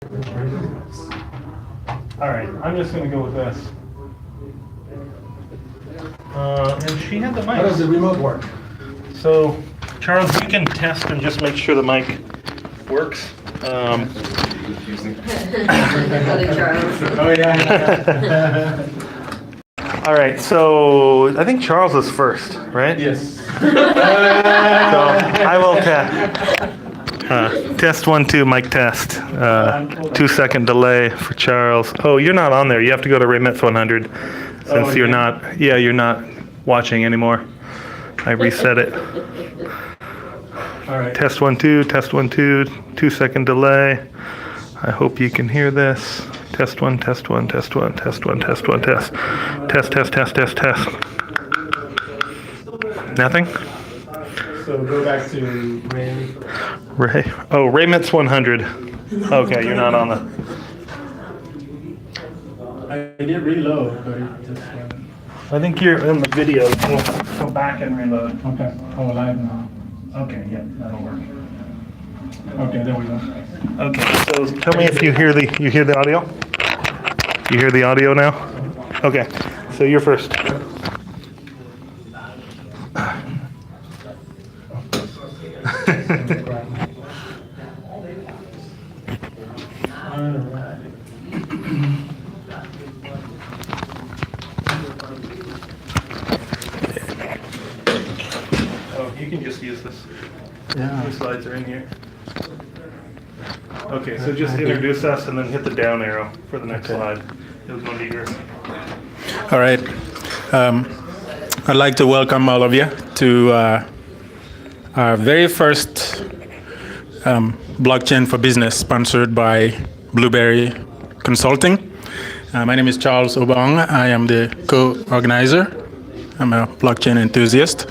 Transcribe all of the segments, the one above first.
All right, I'm just gonna go with this. And she had the mic. How does the remote work? So, Charles, you can test and just make sure the mic works. Confusing. Other Charles. Oh yeah. All right, so I think Charles is first, right? Yes. So I will test 1, 2, mic test. 2-second delay for Charles. Oh, you're not on there. You have to go to Remits 100 since you're not. Yeah, you're not watching anymore. I reset it. All right. Test 1, 2. Test 1, 2. 2-second delay. I hope you can hear this. Test 1. Test 1. Test 1. Test 1. Test 1. Test. Test. Test. Test. Test. Test. Nothing. So go back to Ray. Ray. Oh, Remits 100. Okay, you're not on the. I did reload, but it just went. I think you're in the video. Go back and reload. Okay. Oh, live now. Okay, yeah, that'll work. Okay, there we go. Okay, so tell me if you hear the audio. You hear the audio now? Okay, so you're first. Oh, you can just use this. Yeah. The slides are in here. Okay, so just introduce us and then hit the down arrow for the next slide. It was going to be yours. All right. I'd like to welcome all of you to our very first Blockchain for Business, sponsored by Blueberry Consulting. My name is Charles Obong. I am the co-organizer. I'm a blockchain enthusiast.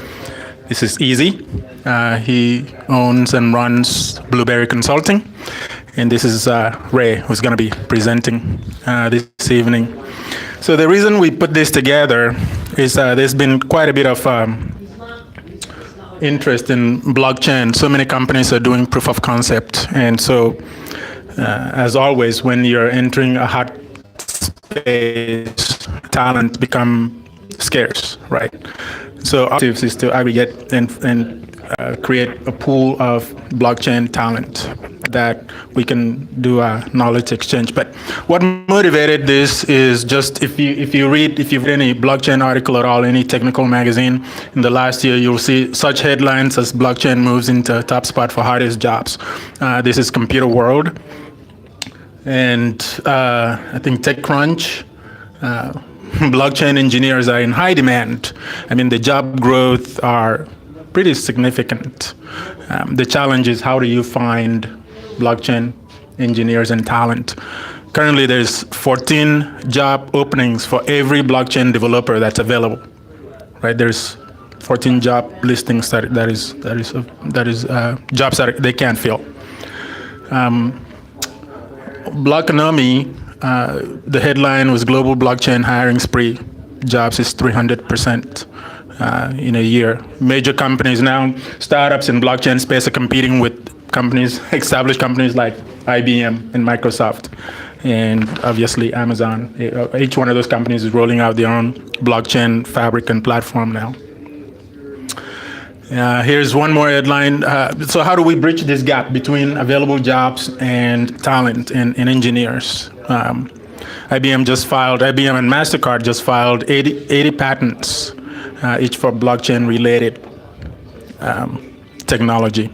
This is Easy. He owns and runs Blueberry Consulting. And this is Ray, who's going to be presenting this evening. So the reason we put this together is there's been quite a bit of interest in blockchain. So many companies are doing proof of concept. And so, as always, when you're entering a hot space, talent become scarce, right? So our objective is to aggregate and create a pool of blockchain talent that we can do a knowledge exchange. But what motivated this is just if you've read any blockchain article at all, any technical magazine in the last year, you'll see such headlines as blockchain moves into top spot for hardest jobs. This is Computer World, and I think TechCrunch. Blockchain engineers are in high demand. I mean, the job growth are pretty significant. The challenge is how do you find blockchain engineers and talent? Currently, there's 14 job openings for every blockchain developer that's available. Right? There's 14 job listings that is jobs that they can't fill. Blockonomy. The headline was Global Blockchain Hiring Spree. Jobs is 300% in a year. Major companies now, startups in blockchain space are competing with companies, established companies like IBM and Microsoft, and obviously Amazon. Each one of those companies is rolling out their own blockchain fabric and platform now. Here's one more headline. So how do we bridge this gap between available jobs and talent and engineers? IBM and MasterCard just filed 80 patents, each for blockchain-related technology.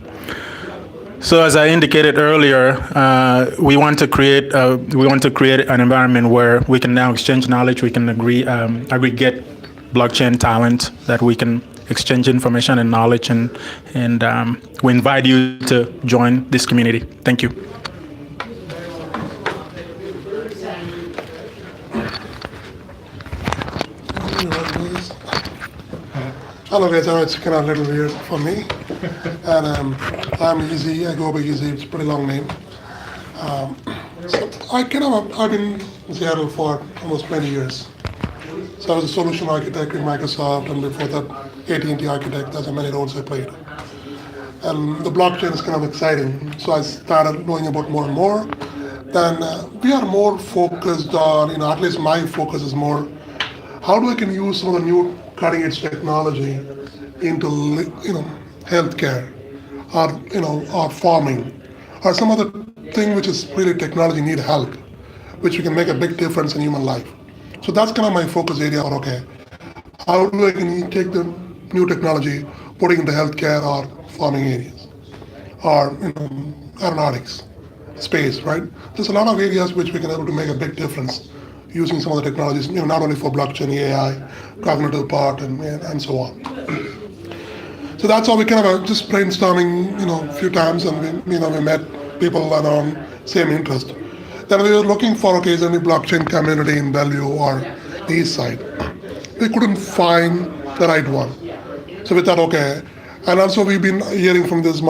So as I indicated earlier, we want to create an environment where we can now exchange knowledge, we can aggregate blockchain talent that we can exchange information and knowledge, and we invite you to join this community. Thank you. Hello guys, I know it's kind of a little weird for me, and I'm Easy. I go by Easy. It's a pretty long name. So I've been in Seattle for almost 20 years. So I was a solution architect with Microsoft, and before that, AT&T architect. There's many roles I played. And the blockchain is kind of exciting. So I started knowing about more and more. then we are more focused on, at least my focus is more, how do I can use some of the new cutting edge technology into, healthcare, or, or farming, or some other thing which is really technology need help, which we can make a big difference in human life. So that's kind of my focus area. Or okay, how do I can take the new technology, putting into healthcare or farming areas, or aeronautics, space, right? There's a lot of areas which we can able to make a big difference using some of the technologies, not only for blockchain, AI, cognitive part, and so on. So that's how we kind of just brainstorming, a few times, and we met people around same interest. Then we were looking for, okay, is there any blockchain community in Bellevue or the east side? We couldn't find the right one. So we thought, okay, and also we've been hearing from this,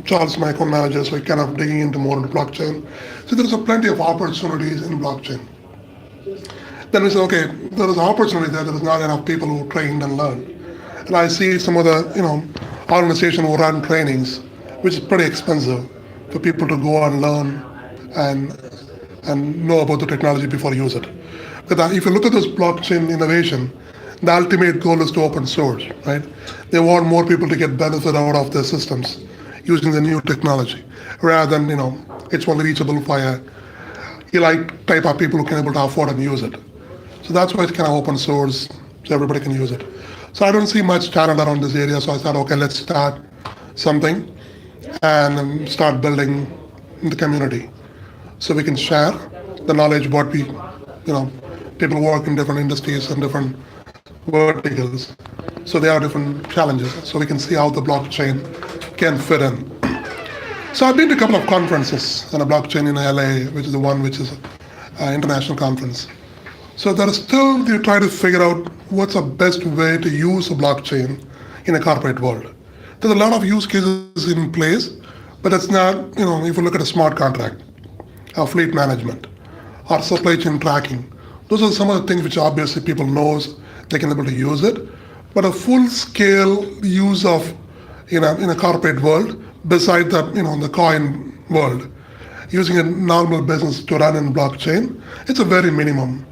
Charles, my account manager, so we're kind of digging into more into blockchain. So there's plenty of opportunities in blockchain. Then we said, okay, there is opportunity there. There is not enough people who trained and learned. And I see some of the, organizations who run trainings, which is pretty expensive for people to go and learn and know about the technology before you use it. But if you look at this blockchain innovation, the ultimate goal is to open source, right? They want more people to get benefit out of their systems using the new technology, rather than, it's only reachable via elite type of people who can able to afford and use it. So that's why it's kind of open source, so everybody can use it. So I don't see much talent around this area, so I thought, okay, let's start something and start building the community, so we can share the knowledge what we, people work in different industries and different verticals, so there are different challenges, so we can see how the blockchain can fit in. So I've been to a couple of conferences on a blockchain in LA, which is the one which is an international conference. So there is still, they try to figure out what's the best way to use a blockchain in a corporate world. There's a lot of use cases in place, but it's not, if you look at a smart contract, or fleet management, or supply chain tracking, those are some of the things which obviously people knows they can be able to use it. But a full-scale use of, in a corporate world, beside the, the coin world, using a normal business to run in blockchain, it's a very minimum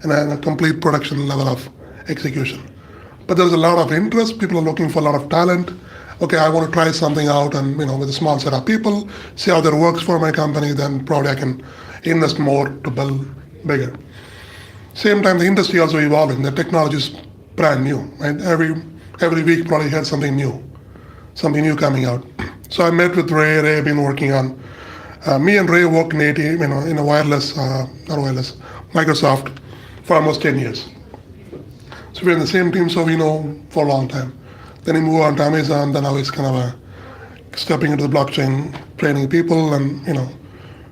and a complete production level of execution. But there's a lot of interest. People are looking for a lot of talent. Okay, I want to try something out, and with a small set of people, see how that works for my company. Then probably I can invest more to build bigger. Same time, the industry also evolving. The technology is brand new, right? Every week probably had something new coming out. So I met with Ray. Ray been working on. Me and Ray worked in in a Microsoft for almost 10 years. So we're in the same team, so we know for a long time. Then he moved on to Amazon, then now he's kind of stepping into the blockchain, training people, and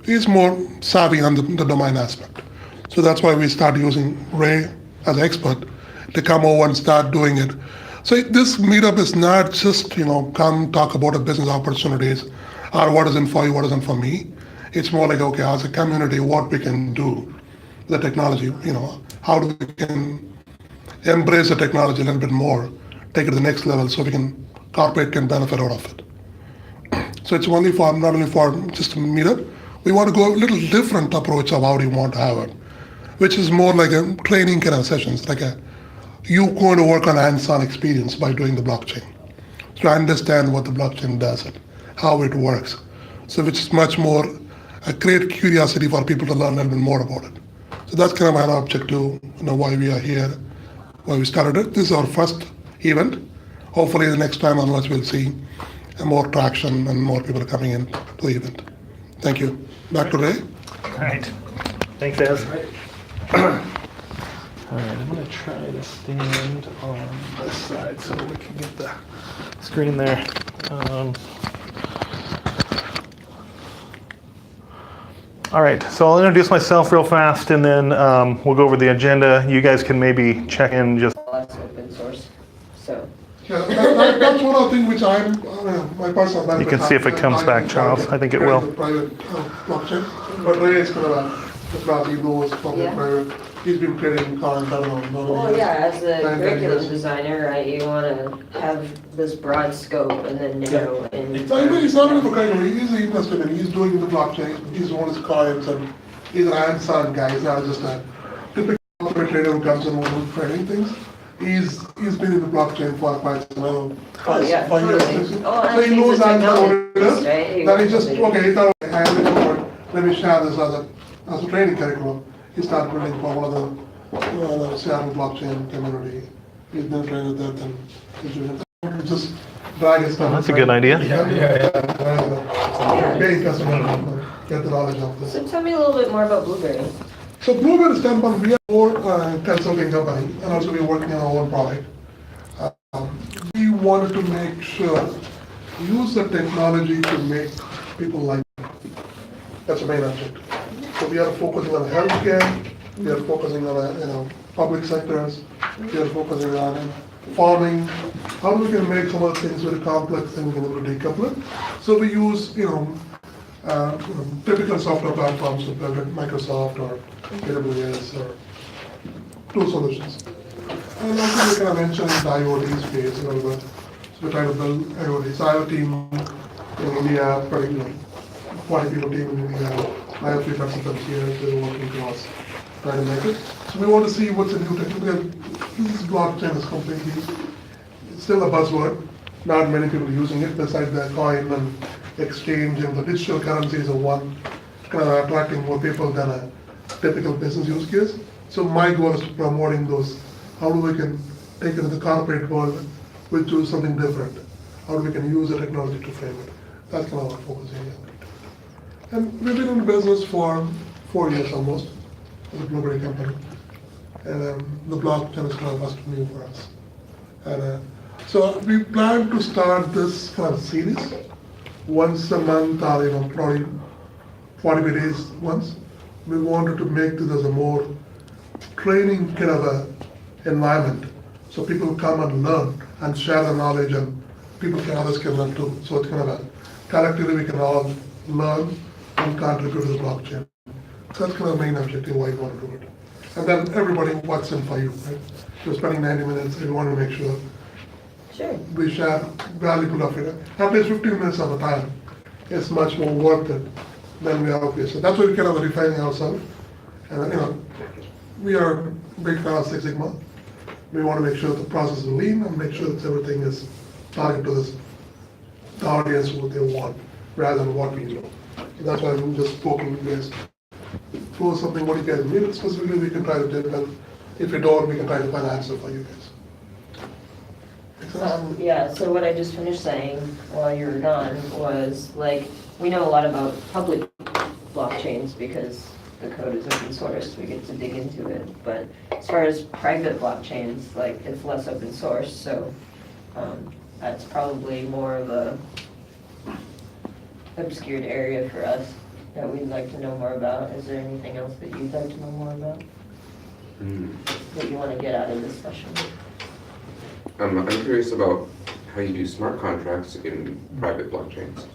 he's more savvy on the domain aspect. So that's why we started using Ray as an expert to come over and start doing it. So this meetup is not just, come talk about the business opportunities or what isn't for you, what isn't for me. It's more like, okay, as a community, what we can do, the technology, how we can embrace the technology a little bit more, take it to the next level so corporate can benefit out of it. So it's not only for just a meetup. We want to go a little different approach of how we want to have it, which is more like a training kind of sessions, like you going to work on hands-on experience by doing the blockchain. So understand what the blockchain does, how it works. So which is much more create curiosity for people to learn a little bit more about it. So that's kind of my objective, why we are here, why we started it. This is our first event. Hopefully the next time onwards we'll see more traction and more people coming in to the event. Thank you. Back to Ray. All right. Thanks, Ez. All right, I'm going to try to stand on this side so we can get the screen there. All right, so I'll introduce myself real fast, and then we'll go over the agenda. You guys can maybe check in just. That's open source, so. Yeah, that's one of the things which my personal benefit. You can see if it comes back, Charles. I think it will. Private blockchain, but Ray is going to class he knows public, Yeah. private. He's been creating content, I don't know. Well, yeah, as a 9, 10 curriculum years. designer, right, you wanna have this broad scope and then narrow in. So he's not only for kind he's interested in, he's doing the blockchain, he's one of his clients, and he's an hands-on guy, he's not just a typical corporate trader who comes and who's trading things. He's been in the blockchain for quite some time. Oh, yeah, 5 years. totally. Oh, So he and knows he's a hands-on what it is. technologist, right? Then he just, okay, he thought, okay, I have it forward, let me share this as a training curriculum. He started building for one of the Seattle blockchain community. He's been training with that and he's doing it. Just drag his stuff. That's a good idea. Getting customers, get the knowledge of this. So tell me a little bit more about Blueberry. So Bluebird standpoint, we are more consulting company, and also we're working on our own product. We wanted to make sure, use the technology to make people like it. That's the main object. So we are focusing on healthcare, we are focusing on public sectors, we are focusing on farming. How we can make some of the things very complex and we can able to decouple it. So we use typical software platforms, so whether Microsoft or AWS or two solutions. And also we kind of mentioned the IoT space a little bit. So we're trying to build IoT. So I have a team in India, probably 40 people team in India. I have 3 participants here, they're working across, trying to make it. So we want to see what's the new technology. This blockchain is completely, it's still a buzzword. Not many people using it besides the coin and exchange, and the digital currencies are one kind of attracting more people than a typical business use case. So my goal is promoting those. How do we can take it to the corporate world, which do something different? How do we can use the technology to frame it? That's kind of our focus area. And we've been in business for 4 years almost, as a Blueberry company. And the blockchain is kind of just new for us. And so we plan to start this kind of series once a month or probably 45 days once. We wanted to make this as a more training kind of a environment. So people come and learn and share the knowledge and others can learn too. So it's kind of a collectively we can all learn and contribute to the blockchain. So that's kind of the main objective why you want to do it. And then everybody what's in for you, right? You're spending 90 minutes, we want to make sure Sure. we share valuable of it. At least 15 minutes of the time is much more worth it than we are here. So that's why we kind of refining ourselves. And we are big fan of Six Sigma. We want to make sure the process is lean and make sure that everything is targeted to the audience what they want rather than what we know. So that's why I'm just poking you guys. Throw something what you guys need specifically we can try to do, and if we don't, we can try to find an answer for you guys. Make sense? Yeah, so what I just finished saying while you were gone was, like, we know a lot about public blockchains because the code is open source, we get to dig into it. But as far as private blockchains, like, it's less open source, so that's probably more of a obscured area for us that we'd like to know more about. Is there anything else that you'd like to know more about that you want to get out of this session? I'm curious about how you do smart contracts in private blockchains.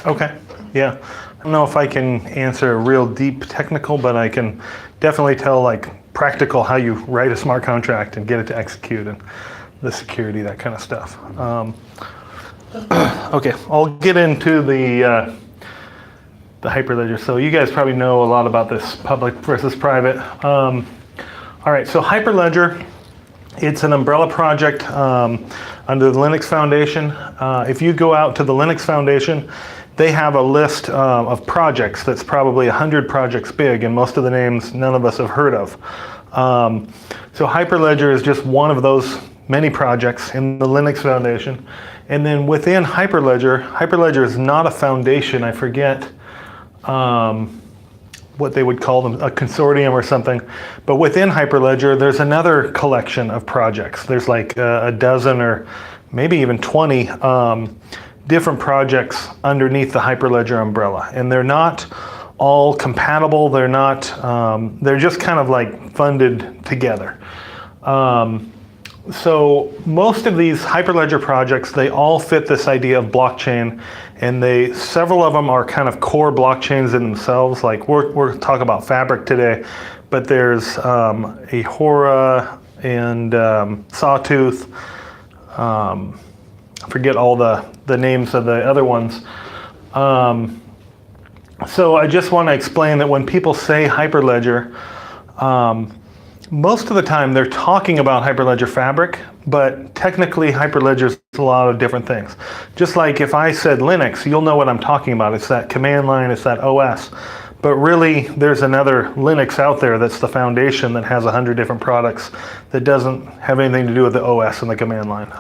Okay, yeah. I don't know if I can answer real deep technical, but I can definitely tell like practical how you write a smart contract and get it to execute and the security, that kind of stuff. Okay, I'll get into the Hyperledger. So you guys probably know a lot about this public versus private. All right, so Hyperledger, it's an umbrella project under the Linux Foundation. If you go out to the Linux Foundation, they have a list of projects that's probably 100 projects big, and most of the names none of us have heard of. So Hyperledger is just one of those many projects in the Linux Foundation. And then within Hyperledger, Hyperledger is not a foundation, I forget what they would call them, a consortium or something. But within Hyperledger, there's another collection of projects. There's like a dozen or maybe even 20 different projects underneath the Hyperledger umbrella. And they're not all compatible. They're not, they're just kind of like funded together. So most of these Hyperledger projects, they all fit this idea of blockchain, and several of them are kind of core blockchains in themselves. Like we're talking about Fabric today, but there's Ahora and Sawtooth. I forget all the names of the other ones. So I just want to explain that when people say Hyperledger, most of the time they're talking about Hyperledger Fabric, but technically Hyperledger is a lot of different things. Just like if I said Linux, you'll know what I'm talking about. It's that command line, it's that OS. But really, there's another Linux out there that's the foundation that has 100 different products that doesn't have anything to do with the OS and the command line.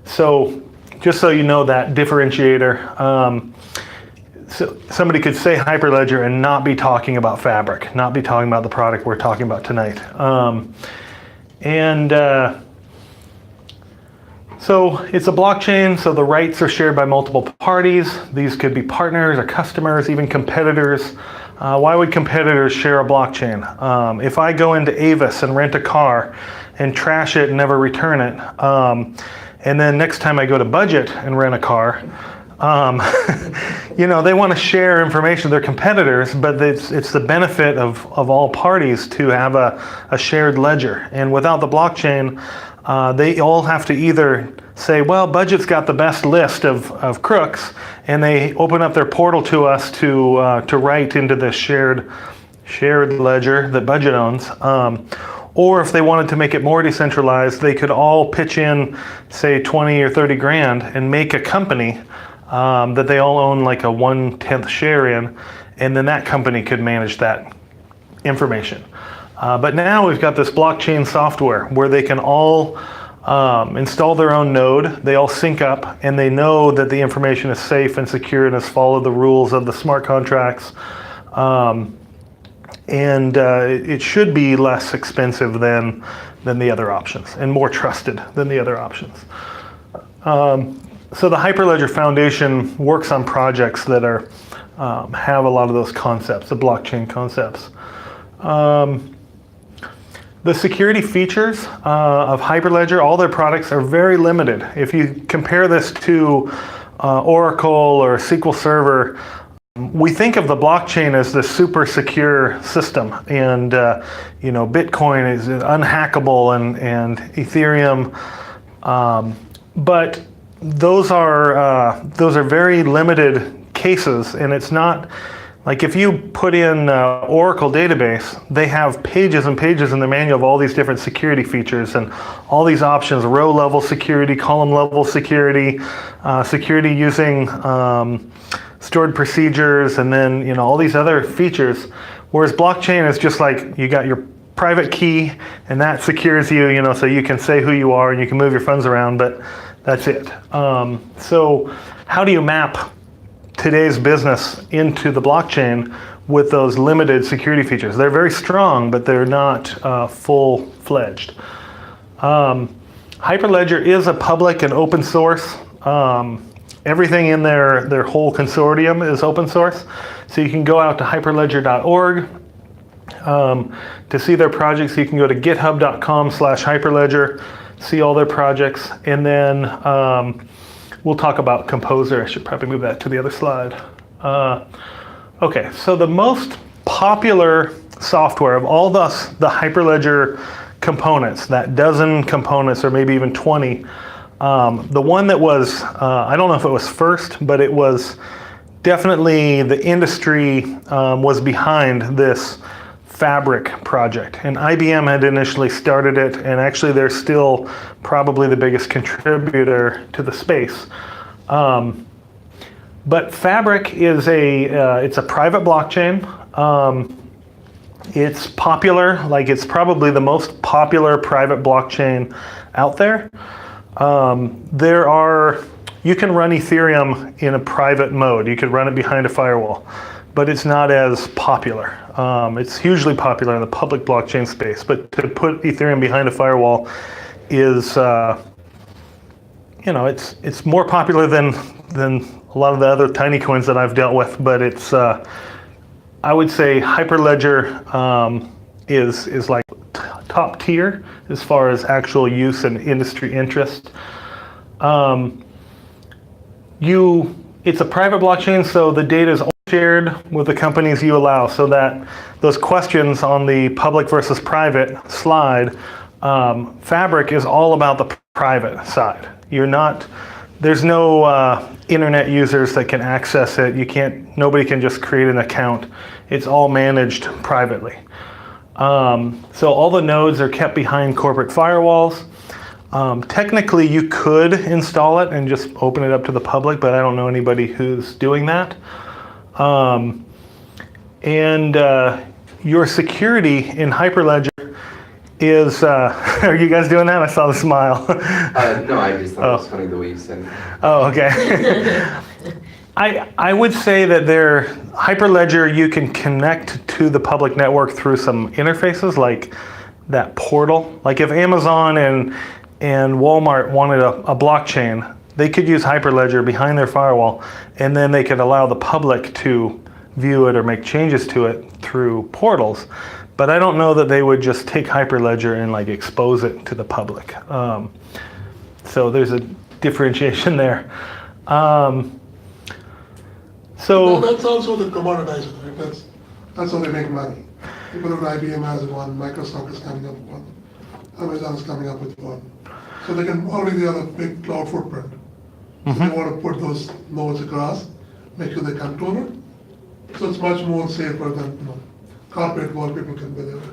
So just so you know that differentiator, so somebody could say Hyperledger and not be talking about Fabric, not be talking about the product we're talking about tonight. So it's a blockchain, so the rights are shared by multiple parties. These could be partners or customers, even competitors. Why would competitors share a blockchain? If I go into Avis and rent a car and trash it and never return it, and then next time I go to Budget and rent a car, you know, they want to share information with their competitors, but it's the benefit of all parties to have a shared ledger. And without the blockchain, they all have to either say, well, Budget's got the best list of crooks, and they open up their portal to us to write into the shared ledger that Budget owns. Or if they wanted to make it more decentralized, they could all pitch in, say, 20 or 30 grand and make a company that they all own like a 1/10 share in, and then that company could manage that information. But now we've got this blockchain software where they can all install their own node, they all sync up, and they know that the information is safe and secure and has followed the rules of the smart contracts. It should be less expensive than the other options and more trusted than the other options. So the Hyperledger Foundation works on projects that have a lot of those concepts, the blockchain concepts. The security features of Hyperledger, all their products are very limited. If you compare this to Oracle or SQL Server, we think of the blockchain as the super secure system, and you know, Bitcoin is unhackable and Ethereum, but those are very limited cases, and it's not like if you put in Oracle database, they have pages and pages in the manual of all these different security features and all these options: row level security, column level security, security using stored procedures, and then, you know, all these other features. Whereas blockchain is just like you got your private key and that secures you, you know, so you can say who you are and you can move your funds around, but that's it. So how do you map today's business into the blockchain with those limited security features? They're very strong, but they're not full-fledged. Hyperledger is a public and open source. Everything in their whole consortium is open source. So you can go out to hyperledger.org to see their projects. You can go to github.com/hyperledger, see all their projects, and then we'll talk about Composer. I should probably move that to the other slide. Okay, so the most popular software of all the Hyperledger components, that dozen components or maybe even 20, the one that was, I don't know if it was first, but it was definitely the industry was behind this Fabric project. And IBM had initially started it, and actually they're still probably the biggest contributor to the space. But Fabric is it's a private blockchain. It's popular, like it's probably the most popular private blockchain out there. You can run Ethereum in a private mode. You could run it behind a firewall, but it's not as popular. It's hugely popular in the public blockchain space, but to put Ethereum behind a firewall is, you know, it's more popular than a lot of the other tiny coins that I've dealt with, but it's, I would say Hyperledger is like top tier as far as actual use and industry interest. It's a private blockchain, so the data is only shared with the companies you allow, so that those questions on the public versus private slide, Fabric is all about the private side. There's no internet users that can access it. Nobody can just create an account. It's all managed privately. So all the nodes are kept behind corporate firewalls. Technically, you could install it and just open it up to the public, but I don't know anybody who's doing that. Your security in Hyperledger is, are you guys doing that? I saw the smile. No, I just thought it was funny the way you said it. Oh, okay. I would say that Hyperledger, you can connect to the public network through some interfaces like that portal. Like if Amazon and Walmart wanted a blockchain, they could use Hyperledger behind their firewall, and then they could allow the public to view it or make changes to it through portals. But I don't know that they would just take Hyperledger and like expose it to the public. So there's a differentiation there. So that's also the commoditization, right? That's how they make money. People like IBM has one, Microsoft is coming up with one, Amazon is coming up with one. So they can already have a big cloud footprint. So they want to put those nodes across, make sure they control it. So it's much more safer than corporate world people can build it.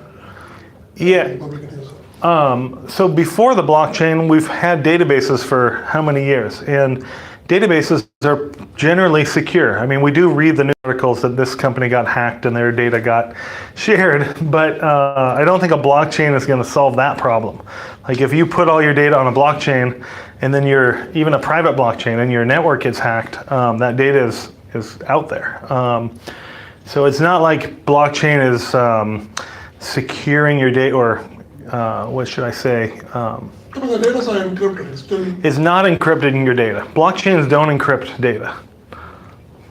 yeah. Public can use it. So before the blockchain, we've had databases for how many years? And databases are generally secure. I mean, we do read the news articles that this company got hacked and their data got shared, but I don't think a blockchain is going to solve that problem. Like if you put all your data on a blockchain and then even a private blockchain and your network gets hacked, that data is out there. So it's not like blockchain is securing your data, or what should I say? But the data are encrypted. It's still Is not encrypting your data. Blockchains don't encrypt data.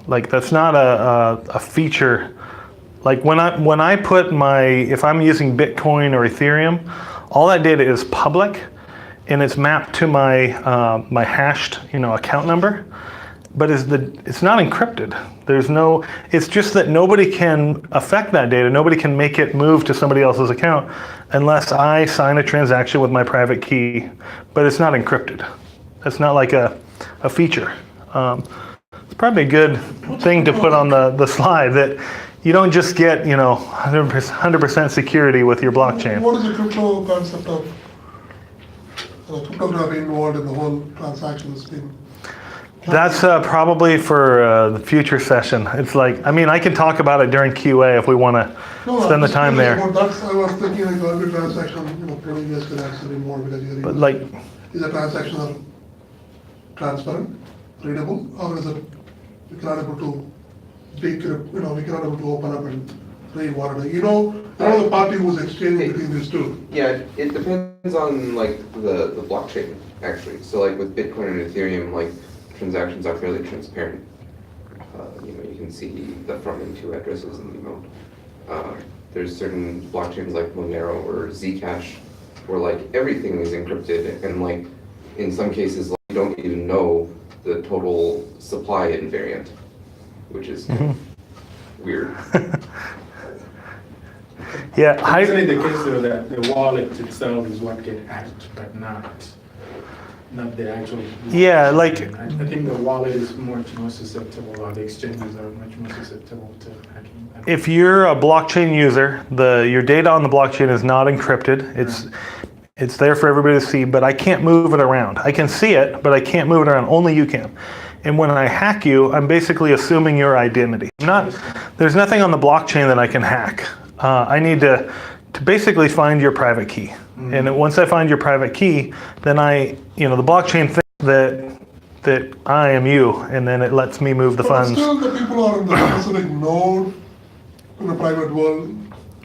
Like that's not a feature. Like when I put if I'm using Bitcoin or Ethereum, all that data is public, and it's mapped to my my hashed account number. But it's not encrypted. It's just that nobody can affect that data. Nobody can make it move to somebody else's account unless I sign a transaction with my private key, but it's not encrypted. It's not like a feature. It's probably a good thing to put on the slide that you don't just get 100% security with your blockchain. What is the crypto concept of cryptography involved in the whole transaction that's been? That's probably for the future session. It's like, I mean, I can talk about it during QA if we want to spend the time there. I was thinking like every transaction, probably you guys could actually more because you're But like, is a transaction transparent, readable, or is it we cannot able to we cannot able to open up and read what it is. The party who's exchanging between these two. Yeah, it depends on like the blockchain actually. So like with Bitcoin and Ethereum, like transactions are fairly transparent. You can see the front and two addresses and the amount. There's certain blockchains like Monero or Zcash where like everything is encrypted, and like in some cases like, you don't even know the total supply invariant, which is weird. yeah, Isn't it the case though that the wallet itself is what gets hacked, but not the actual? Yeah, like I think the wallet is much more susceptible, or the exchanges are much more susceptible to hacking. if you're a blockchain user, your data on the blockchain is not encrypted. It's there for everybody to see, but I can't move it around. I can see it, but I can't move it around. Only you can. And when I hack you, I'm basically assuming your identity. There's nothing on the blockchain that I can hack. I need to basically find your private key. And once I find your private key, then the blockchain thinks that I am you, and then it lets me move the But funds. still, the people are in the specific node in the private world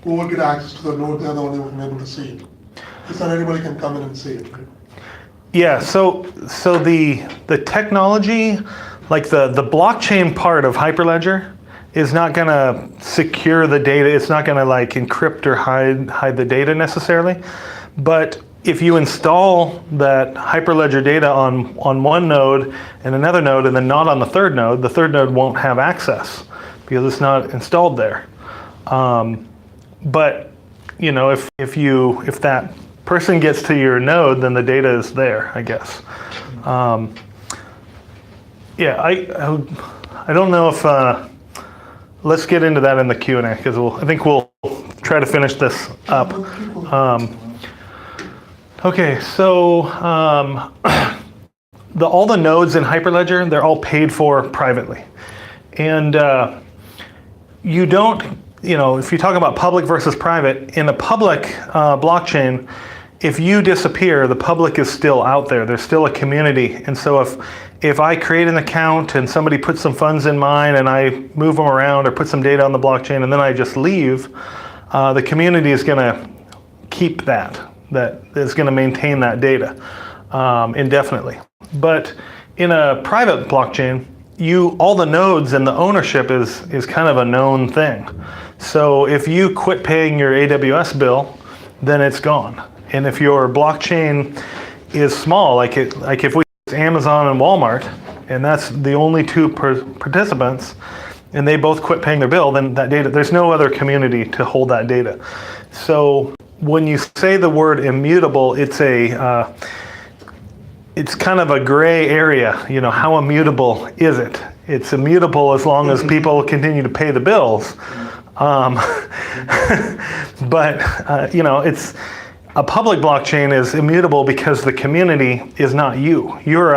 who will get access to the node. They're the only one able to see it. It's not anybody can come in and see it. Right? Yeah, so the technology, like the blockchain part of Hyperledger is not going to secure the data. It's not going to like encrypt or hide the data necessarily. But if you install that Hyperledger data on one node and another node and then not on the third node won't have access because it's not installed there. But you know, if that person gets to your node, then the data is there, I guess. Yeah, I don't know if let's get into that in the Q&A because I think we'll try to finish this up. Okay, so all the nodes in Hyperledger, they're all paid for privately. And you don't, you know, if you talk about public versus private, in a public blockchain, if you disappear, the public is still out there. There's still a community. And so if I create an account and somebody puts some funds in mine and I move them around or put some data on the blockchain and then I just leave, the community is going to keep that is going to maintain that data indefinitely. But in a private blockchain, all the nodes and the ownership is kind of a known thing. So if you quit paying your AWS bill, then it's gone. And if your blockchain is small, like if we use Amazon and Walmart, and that's the only two participants, and they both quit paying their bill, then that data, there's no other community to hold that data. So when you say the word immutable, it's kind of a gray area. You know, how immutable is it? It's immutable as long as people continue to pay the bills. But you know, it's a public blockchain is immutable because the community is not you. You're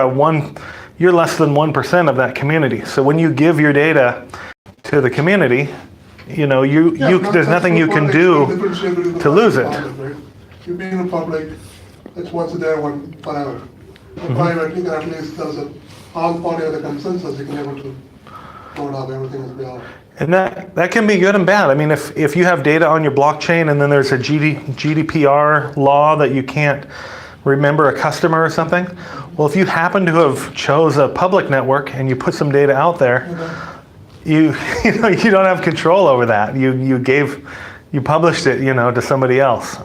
less than 1% of that community. So when you give your data to the community, you know, there's nothing you can do to lose it. Right? You being in public, it's once a day, one forever. Private, you can at least there's all party of the consensus, you can able to throw it up, everything is beyond. And that can be good and bad. I mean, if you have data on your blockchain and then there's a GDPR law that you can't remember a customer or something, well, if you happen to have chose a public network and you put some data out there, you don't have control over that. You published it, you know, to somebody else.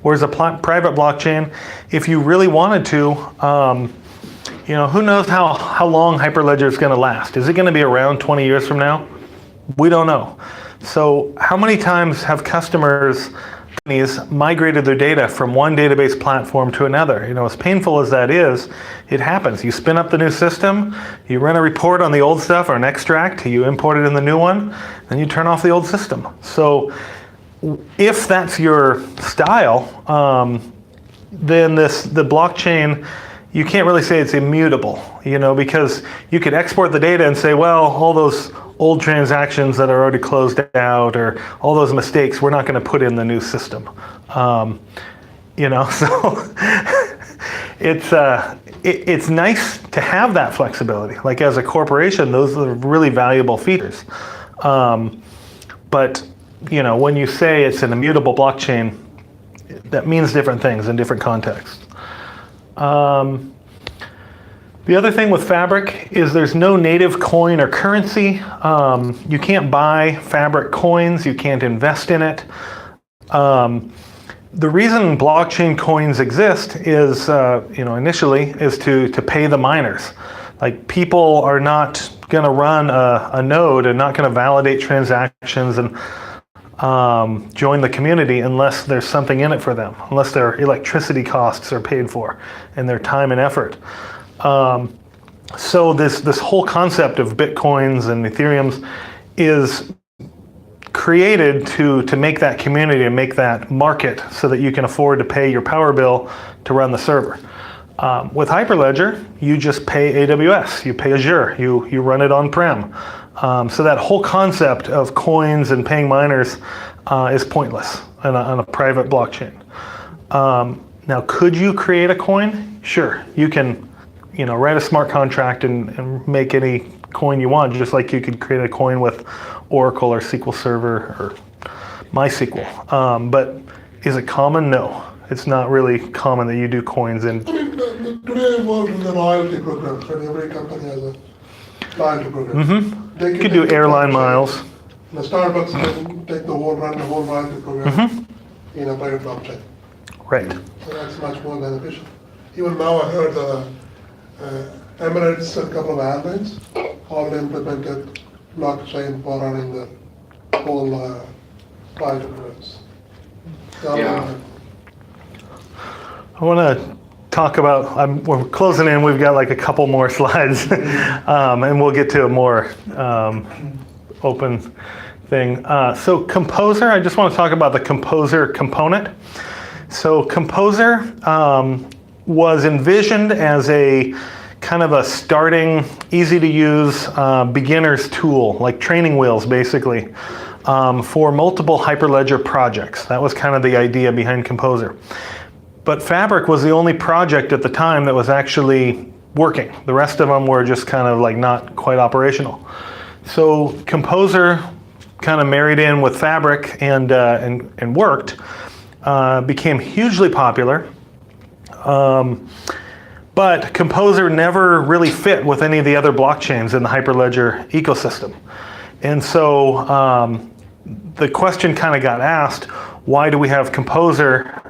Whereas a private blockchain, if you really wanted to, you know, who knows how long Hyperledger is going to last? Is it going to be around 20 years from now? We don't know. So how many times have companies migrated their data from one database platform to another? You know, as painful as that is, it happens. You spin up the new system, you run a report on the old stuff or an extract, you import it in the new one, then you turn off the old system. So if that's your style, then the blockchain, you can't really say it's immutable, you know, because you could export the data and say, well, all those old transactions that are already closed out or all those mistakes, we're not going to put in the new system. You know, so it's nice to have that flexibility. Like as a corporation, those are really valuable features. But, you know, when you say it's an immutable blockchain, that means different things in different contexts. The other thing with Fabric is there's no native coin or currency. You can't buy Fabric coins. You can't invest in it. The reason blockchain coins exist is, you know, initially is to pay the miners. Like people are not going to run a node and not going to validate transactions and join the community unless there's something in it for them, unless their electricity costs are paid for and their time and effort. So this whole concept of Bitcoins and Ethereums is created to make that community and make that market so that you can afford to pay your power bill to run the server. With Hyperledger, you just pay AWS, you pay Azure, you run it on-prem. So that whole concept of coins and paying miners is pointless on a private blockchain. Now, could you create a coin? Sure, you can, you know, write a smart contract and make any coin you want, just like you could create a coin with Oracle or SQL Server or MySQL. But is it common? No, it's not really common that you do coins in. I mean, today involved in the loyalty programs, right? Every company has a loyalty program. Mm-hmm. they You could do take the airline blockchain. miles. The Starbucks can take the whole run, the whole ride to go in a private blockchain. Right. So that's much more beneficial. Even now I heard Emirates and a couple of airlines already implemented blockchain for running the whole flight routes. Yeah. I want to talk about, we're closing in, we've got like a couple more slides, and we'll get to a more open thing. So Composer, I just want to talk about the Composer component. So Composer was envisioned as a kind of a starting, easy to use beginner's tool, like training wheels basically, for multiple Hyperledger projects. That was kind of the idea behind Composer. But Fabric was the only project at the time that was actually working. The rest of them were just kind of like not quite operational. So Composer kind of married in with Fabric and worked, became hugely popular. But Composer never really fit with any of the other blockchains in the Hyperledger ecosystem. And so the question kind of got asked, why do we have Composer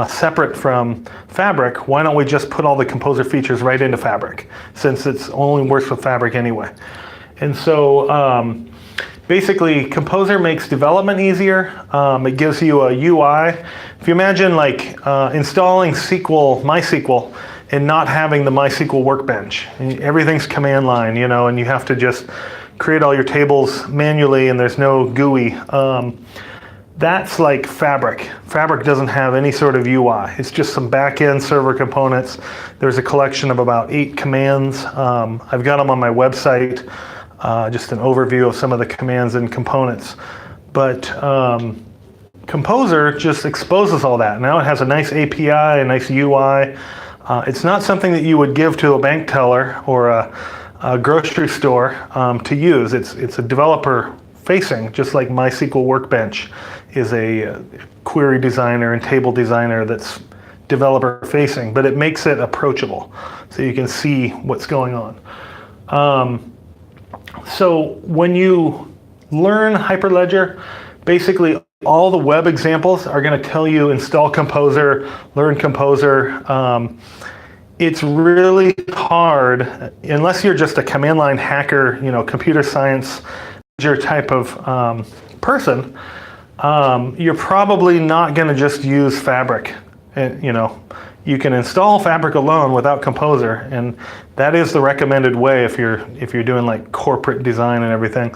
separate from Fabric? Why don't we just put all the Composer features right into Fabric, since it's only works with Fabric anyway? And so basically, Composer makes development easier. It gives you a UI. If you imagine like installing MySQL, and not having the MySQL workbench. Everything's command line, you know, and you have to just create all your tables manually and there's no GUI. That's like Fabric. Fabric doesn't have any sort of UI. It's just some back-end server components. There's a collection of about 8 commands. I've got them on my website, just an overview of some of the commands and components. But Composer just exposes all that. Now it has a nice API, a nice UI. It's not something that you would give to a bank teller or a grocery store to use. It's a developer facing, just like MySQL Workbench is a query designer and table designer that's developer facing, but it makes it approachable so you can see what's going on. So when you learn Hyperledger, basically all the web examples are going to tell you install Composer, learn Composer. It's really hard, unless you're just a command line hacker, you know, computer science type of person, you're probably not going to just use Fabric. And, you know, you can install Fabric alone without Composer, and that is the recommended way if you're doing like corporate design and everything.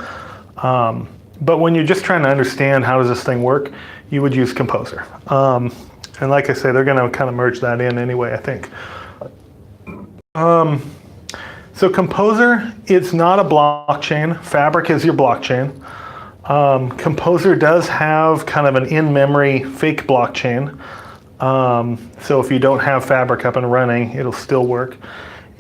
But when you're just trying to understand how does this thing work, you would use Composer. And like I say, they're going to kind of merge that in anyway, I think. So Composer, it's not a blockchain. Fabric is your blockchain. Composer does have kind of an in-memory fake blockchain. So if you don't have Fabric up and running, it'll still work.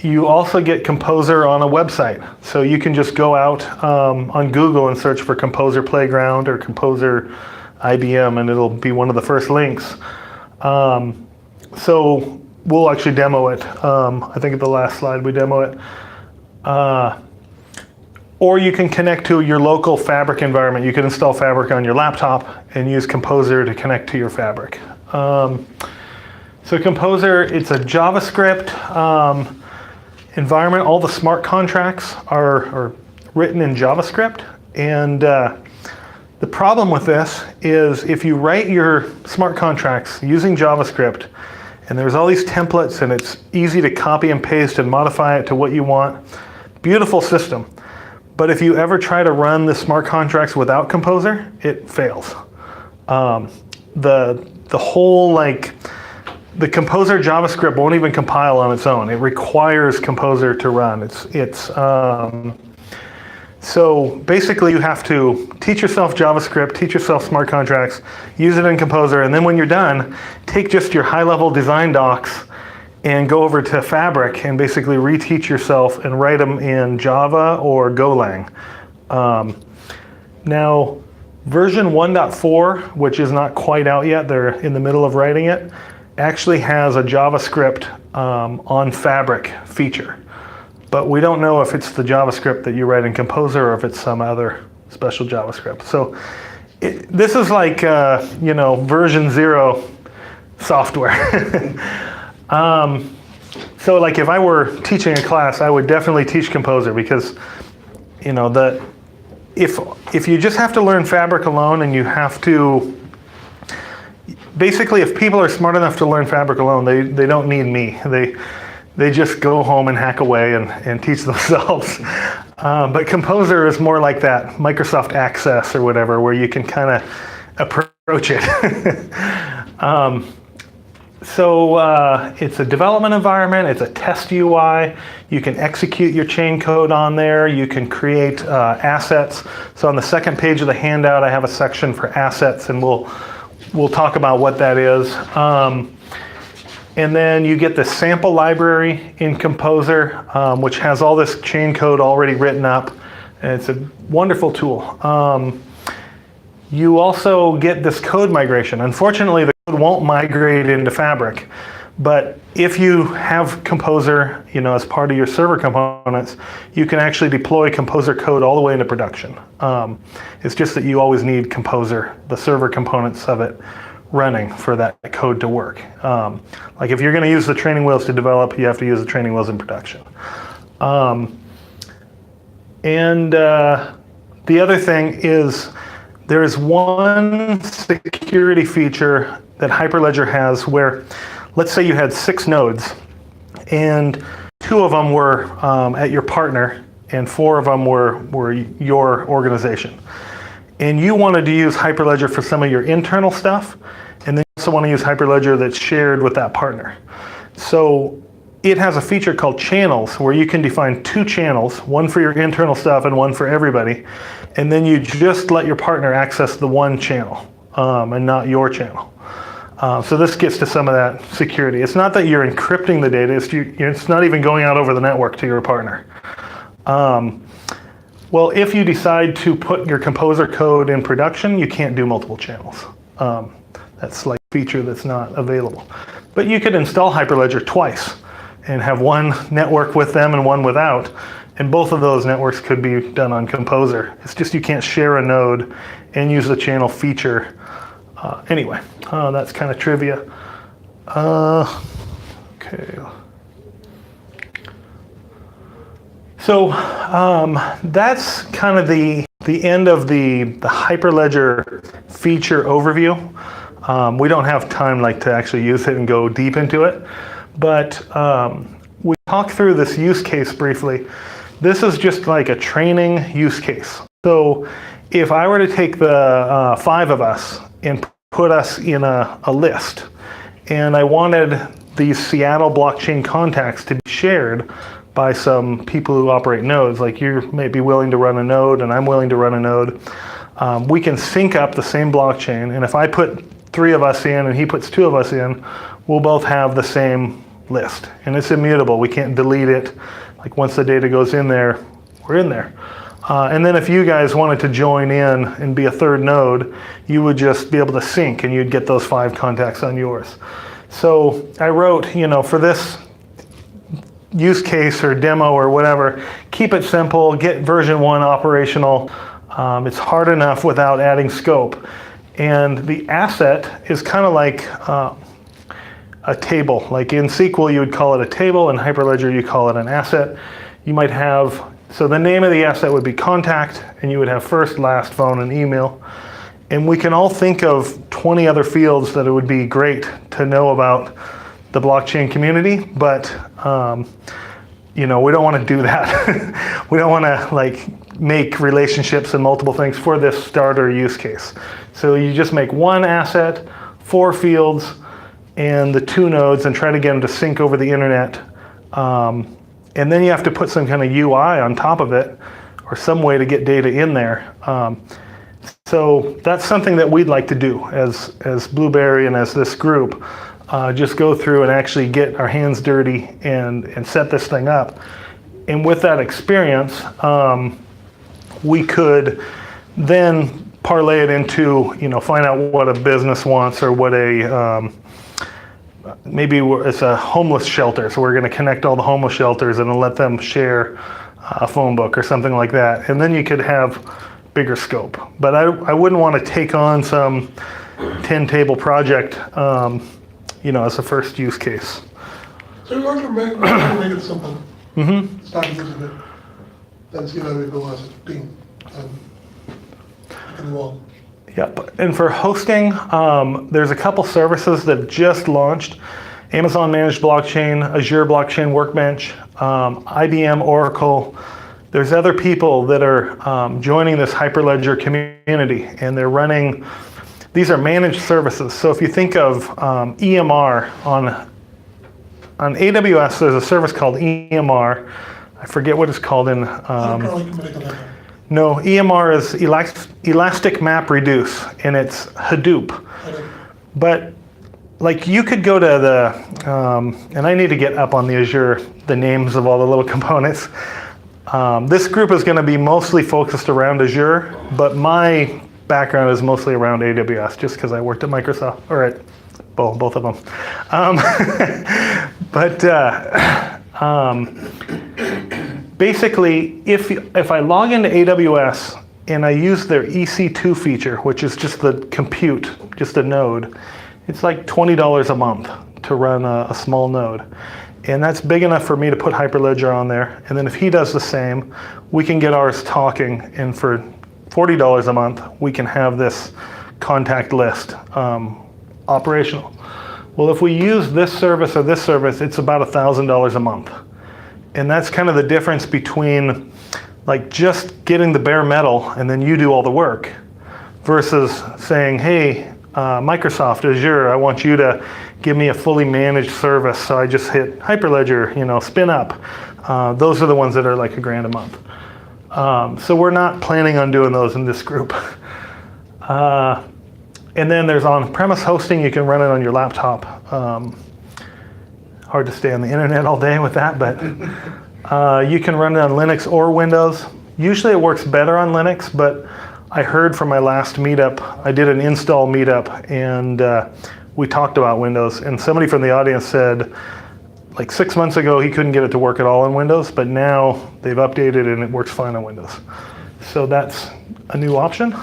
You also get Composer on a website. So you can just go out on Google and search for Composer Playground or Composer IBM, and it'll be one of the first links. So we'll actually demo it. I think at the last slide we demo it. Or you can connect to your local Fabric environment. You can install Fabric on your laptop and use Composer to connect to your Fabric. So Composer, it's a JavaScript environment. All the smart contracts are written in JavaScript. And the problem with this is if you write your smart contracts using JavaScript, and there's all these templates and it's easy to copy and paste and modify it to what you want, beautiful system. But if you ever try to run the smart contracts without Composer, it fails. The whole, like, the Composer JavaScript won't even compile on its own. It requires Composer to run. So basically you have to teach yourself JavaScript, teach yourself smart contracts, use it in Composer, and then when you're done, take just your high-level design docs and go over to Fabric and basically reteach yourself and write them in Java or Golang. Now, version 1.4, which is not quite out yet, they're in the middle of writing it, actually has a JavaScript on Fabric feature. but we don't know if it's the JavaScript that you write in Composer or if it's some other special JavaScript. So this is like, version 0 software. So like if I were teaching a class, I would definitely teach Composer because, if you just have to learn Fabric alone and you have to, basically if people are smart enough to learn Fabric alone, they don't need me. They just go home and hack away and teach themselves. But Composer is more like that Microsoft Access or whatever, where you can kind of approach it. So it's a development environment, it's a test UI. You can execute your chain code on there. You can create assets. So on the second page of the handout, I have a section for assets, and we'll talk about what that is. And then you get the sample library in Composer, which has all this chain code already written up. And it's a wonderful tool. You also get this code migration. Unfortunately, the code won't migrate into Fabric. But if you have Composer, as part of your server components, you can actually deploy Composer code all the way into production. It's just that you always need Composer, the server components of it, running for that code to work. Like if you're going to use the training wheels to develop, you have to use the training wheels in production. The other thing is there is one security feature that Hyperledger has where, let's say you had 6 nodes and 2 of them were at your partner and 4 of them were your organization. And you wanted to use Hyperledger for some of your internal stuff, and then you also want to use Hyperledger that's shared with that partner. So it has a feature called channels where you can define 2 channels, one for your internal stuff and one for everybody, and then you just let your partner access the one channel and not your channel. So this gets to some of that security. It's not that you're encrypting the data, it's not even going out over the network to your partner. Well, if you decide to put your Composer code in production, you can't do multiple channels. That's like a feature that's not available. But you could install Hyperledger twice and have one network with them and one without. And both of those networks could be done on Composer. It's just you can't share a node and use the channel feature. Anyway, that's kind of trivia. Okay. So that's kind of the end of the Hyperledger feature overview. We don't have time to actually use it and go deep into it, but we talked through this use case briefly. This is just like a training use case. So if I were to take the 5 of us and put us in a list, and I wanted these Seattle blockchain contacts to be shared by some people who operate nodes, like you may be willing to run a node and I'm willing to run a node, we can sync up the same blockchain, and if I put 3 of us in and he puts 2 of us in, we'll both have the same list. And it's immutable, we can't delete it. Like once the data goes in there, we're in there. And then if you guys wanted to join in and be a 3rd node, you would just be able to sync and you'd get those 5 contacts on yours. So I wrote, for this use case or demo or whatever, keep it simple, get version 1 operational. It's hard enough without adding scope. And the asset is kind of like a table. Like in SQL, you would call it a table. In Hyperledger, you call it an asset. You might have, so the name of the asset would be contact, and you would have first, last, phone, and email. And we can all think of 20 other fields that it would be great to know about the blockchain community, but we don't want to do that. We don't want to make relationships and multiple things for this starter use case. So you just make one asset, 4 fields, and the 2 nodes, and try to get them to sync over the internet. And then you have to put some kind of UI on top of it, or some way to get data in there. So that's something that we'd like to do as Blueberry and as this group. Just go through and actually get our hands dirty and set this thing up. And with that experience, we could then parlay it into, find out what a business wants or what a maybe it's a homeless shelter, so we're going to connect all the homeless shelters and let them share a phone book or something like that. And then you could have bigger scope. But I wouldn't want to take on some 10-table project, as a first use case. So we want to make it simple. Start using it, then see where we go as a team and involve. Yep. And for hosting, there's a couple services that just launched. Amazon Managed Blockchain, Azure Blockchain Workbench, IBM, Oracle. There's other people that are joining this Hyperledger community, and they're running, these are managed services. So if you think of EMR on AWS, there's a service called EMR. I forget what it's called in. No, EMR is Elastic Map Reduce, and it's Hadoop. But like you could go to the, and I need to get up on the Azure, the names of all the little components. This group is going to be mostly focused around Azure, but my background is mostly around AWS, just because I worked at Microsoft, or at both of them. Basically, if I log into AWS and I use their EC2 feature, which is just the compute, just a node, it's like $20 a month to run a small node. And that's big enough for me to put Hyperledger on there. And then if he does the same, we can get ours talking, and for $40 a month, we can have this contact list operational. Well, if we use this service or this service, it's about $1,000 a month. And that's kind of the difference between like just getting the bare metal and then you do all the work versus saying, hey, Microsoft Azure, I want you to give me a fully managed service. So I just hit Hyperledger, spin up. Those are the ones that are like $1,000 a month. So we're not planning on doing those in this group. And then there's on-premise hosting. You can run it on your laptop. Hard to stay on the internet all day with that, but you can run it on Linux or Windows. Usually it works better on Linux, but I heard from my last meetup, I did an install meetup, and we talked about Windows, and somebody from the audience said, like 6 months ago, he couldn't get it to work at all on Windows, but now they've updated and it works fine on Windows. So that's a new option.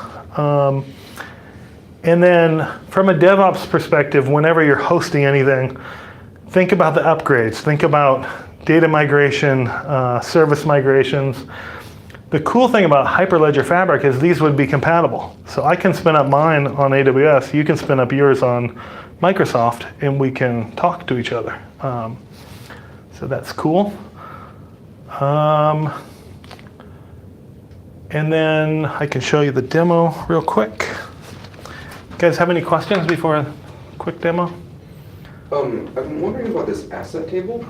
And then from a DevOps perspective, whenever you're hosting anything, think about the upgrades. Think about data migration, service migrations. The cool thing about Hyperledger Fabric is these would be compatible. So I can spin up mine on AWS, you can spin up yours on Microsoft, and we can talk to each other. So that's cool. And then I can show you the demo real quick. You guys have any questions before a quick demo? I'm wondering about this asset table.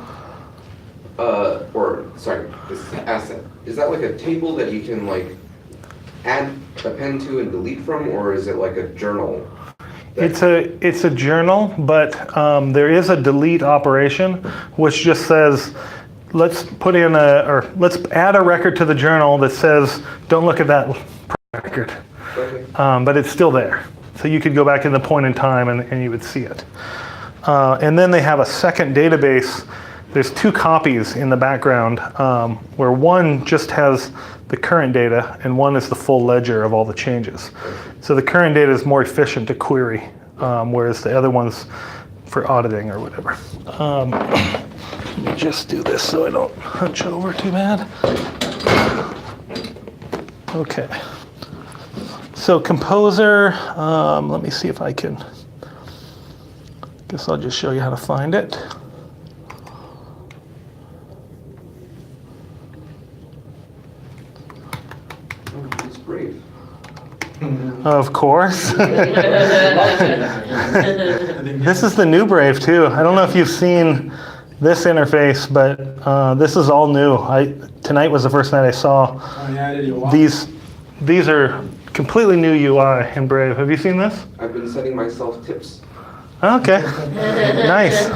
This asset. Is that like a table that you can like add, append to, and delete from, or is it like a journal? It's a journal, but there is a delete operation, which just says, let's add a record to the journal that says, don't look at that record. Okay. But it's still there. So you could go back in the point in time and you would see it. And then they have a second database. There's 2 copies in the background where one just has the current data and one is the full ledger of all the changes. So the current data is more efficient to query, whereas the other one's for auditing or whatever. Let me just do this so I don't hunch over too bad. Okay. So Composer, let me see if I can, guess I'll just show you how to find it. It's Brave. Of course. This is the new Brave too. I don't know if you've seen this interface, but this is all new. Tonight was the first night I saw these. These are completely new UI in Brave. Have you seen this? I've been sending myself tips. Okay, nice.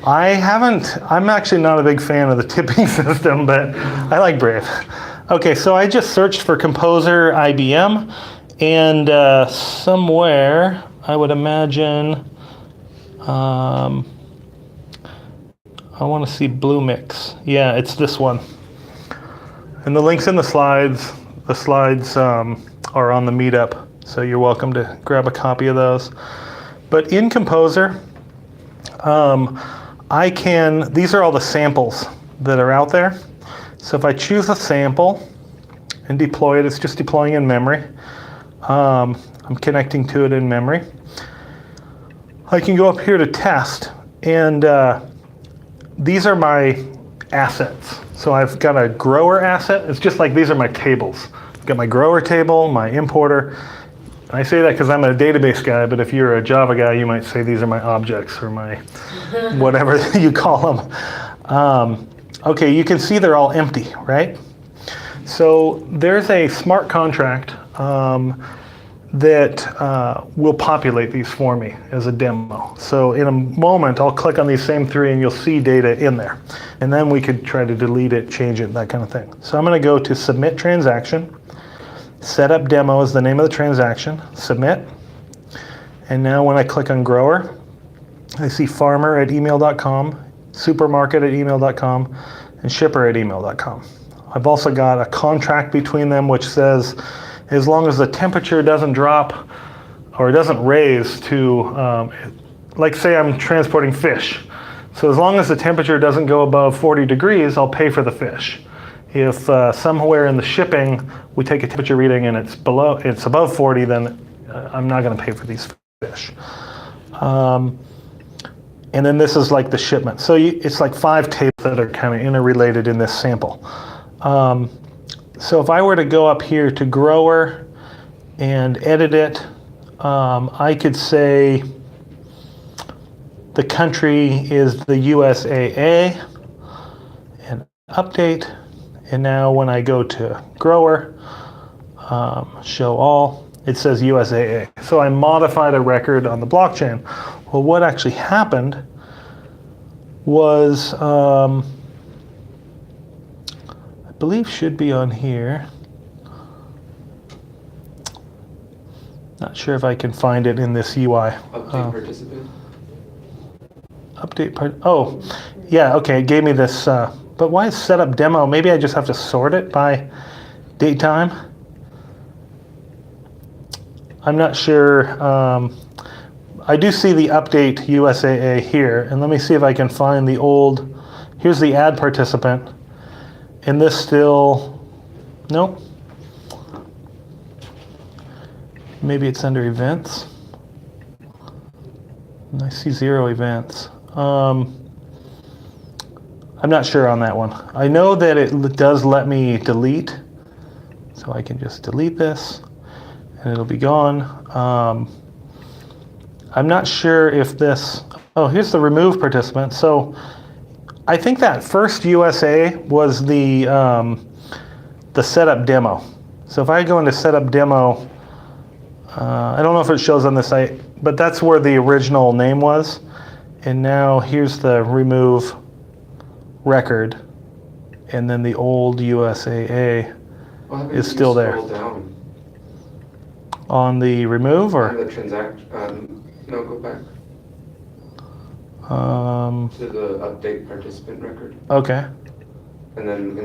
I haven't, I'm actually not a big fan of the tipping system, but I like Brave. Okay, so I just searched for Composer IBM, and somewhere, I would imagine, I want to see blue mix. Yeah, it's this one. And the link's in the slides. The slides are on the meetup, so you're welcome to grab a copy of those. But in Composer, these are all the samples that are out there. So if I choose a sample and deploy it, it's just deploying in memory. I'm connecting to it in memory. I can go up here to test, and these are my assets. So I've got a grower asset. It's just like these are my tables. I've got my grower table, my importer. And I say that because I'm a database guy, but if you're a Java guy, you might say these are my objects or my whatever you call them. Okay, you can see they're all empty, right? So there's a smart contract that will populate these for me as a demo. So in a moment, I'll click on these same three and you'll see data in there. And then we could try to delete it, change it, that kind of thing. So I'm gonna go to submit transaction. Setup demo is the name of the transaction, submit. And now when I click on grower, I see farmer at email.com, supermarket at email.com, and shipper at email.com. I've also got a contract between them which says, as long as the temperature doesn't drop or it doesn't raise to, like say I'm transporting fish. So as long as the temperature doesn't go above 40 degrees, I'll pay for the fish. If somewhere in the shipping we take a temperature reading and it's above 40, then I'm not going to pay for these fish. And then this is like the shipment. So it's like 5 tables that are kind of interrelated in this sample. So if I were to go up here to grower and edit it, I could say the country is the USAA and update. And now when I go to grower, show all, it says USAA. So I modified a record on the blockchain. Well, what actually happened was, I believe should be on here. Not sure if I can find it in this UI. Update participant. Update part. Oh, yeah. Okay, it gave me this. But why is setup demo? Maybe I just have to sort it by date time. I'm not sure. I do see the update USAA here, and let me see if I can find the old. Here's the add participant. And this still, nope. Maybe it's under events. And I see 0 events. I'm not sure on that one. I know that it does let me delete. So I can just delete this and it'll be gone. I'm not sure if this, oh, here's the remove participant. So I think that first USA was the setup demo. So if I go into setup demo, I don't know if it shows on the site, but that's where the original name was. And now here's the remove record. And then the old USAA is still there. Scroll down On the remove on or? the transaction. No, go back Um, to the update participant record, okay. and then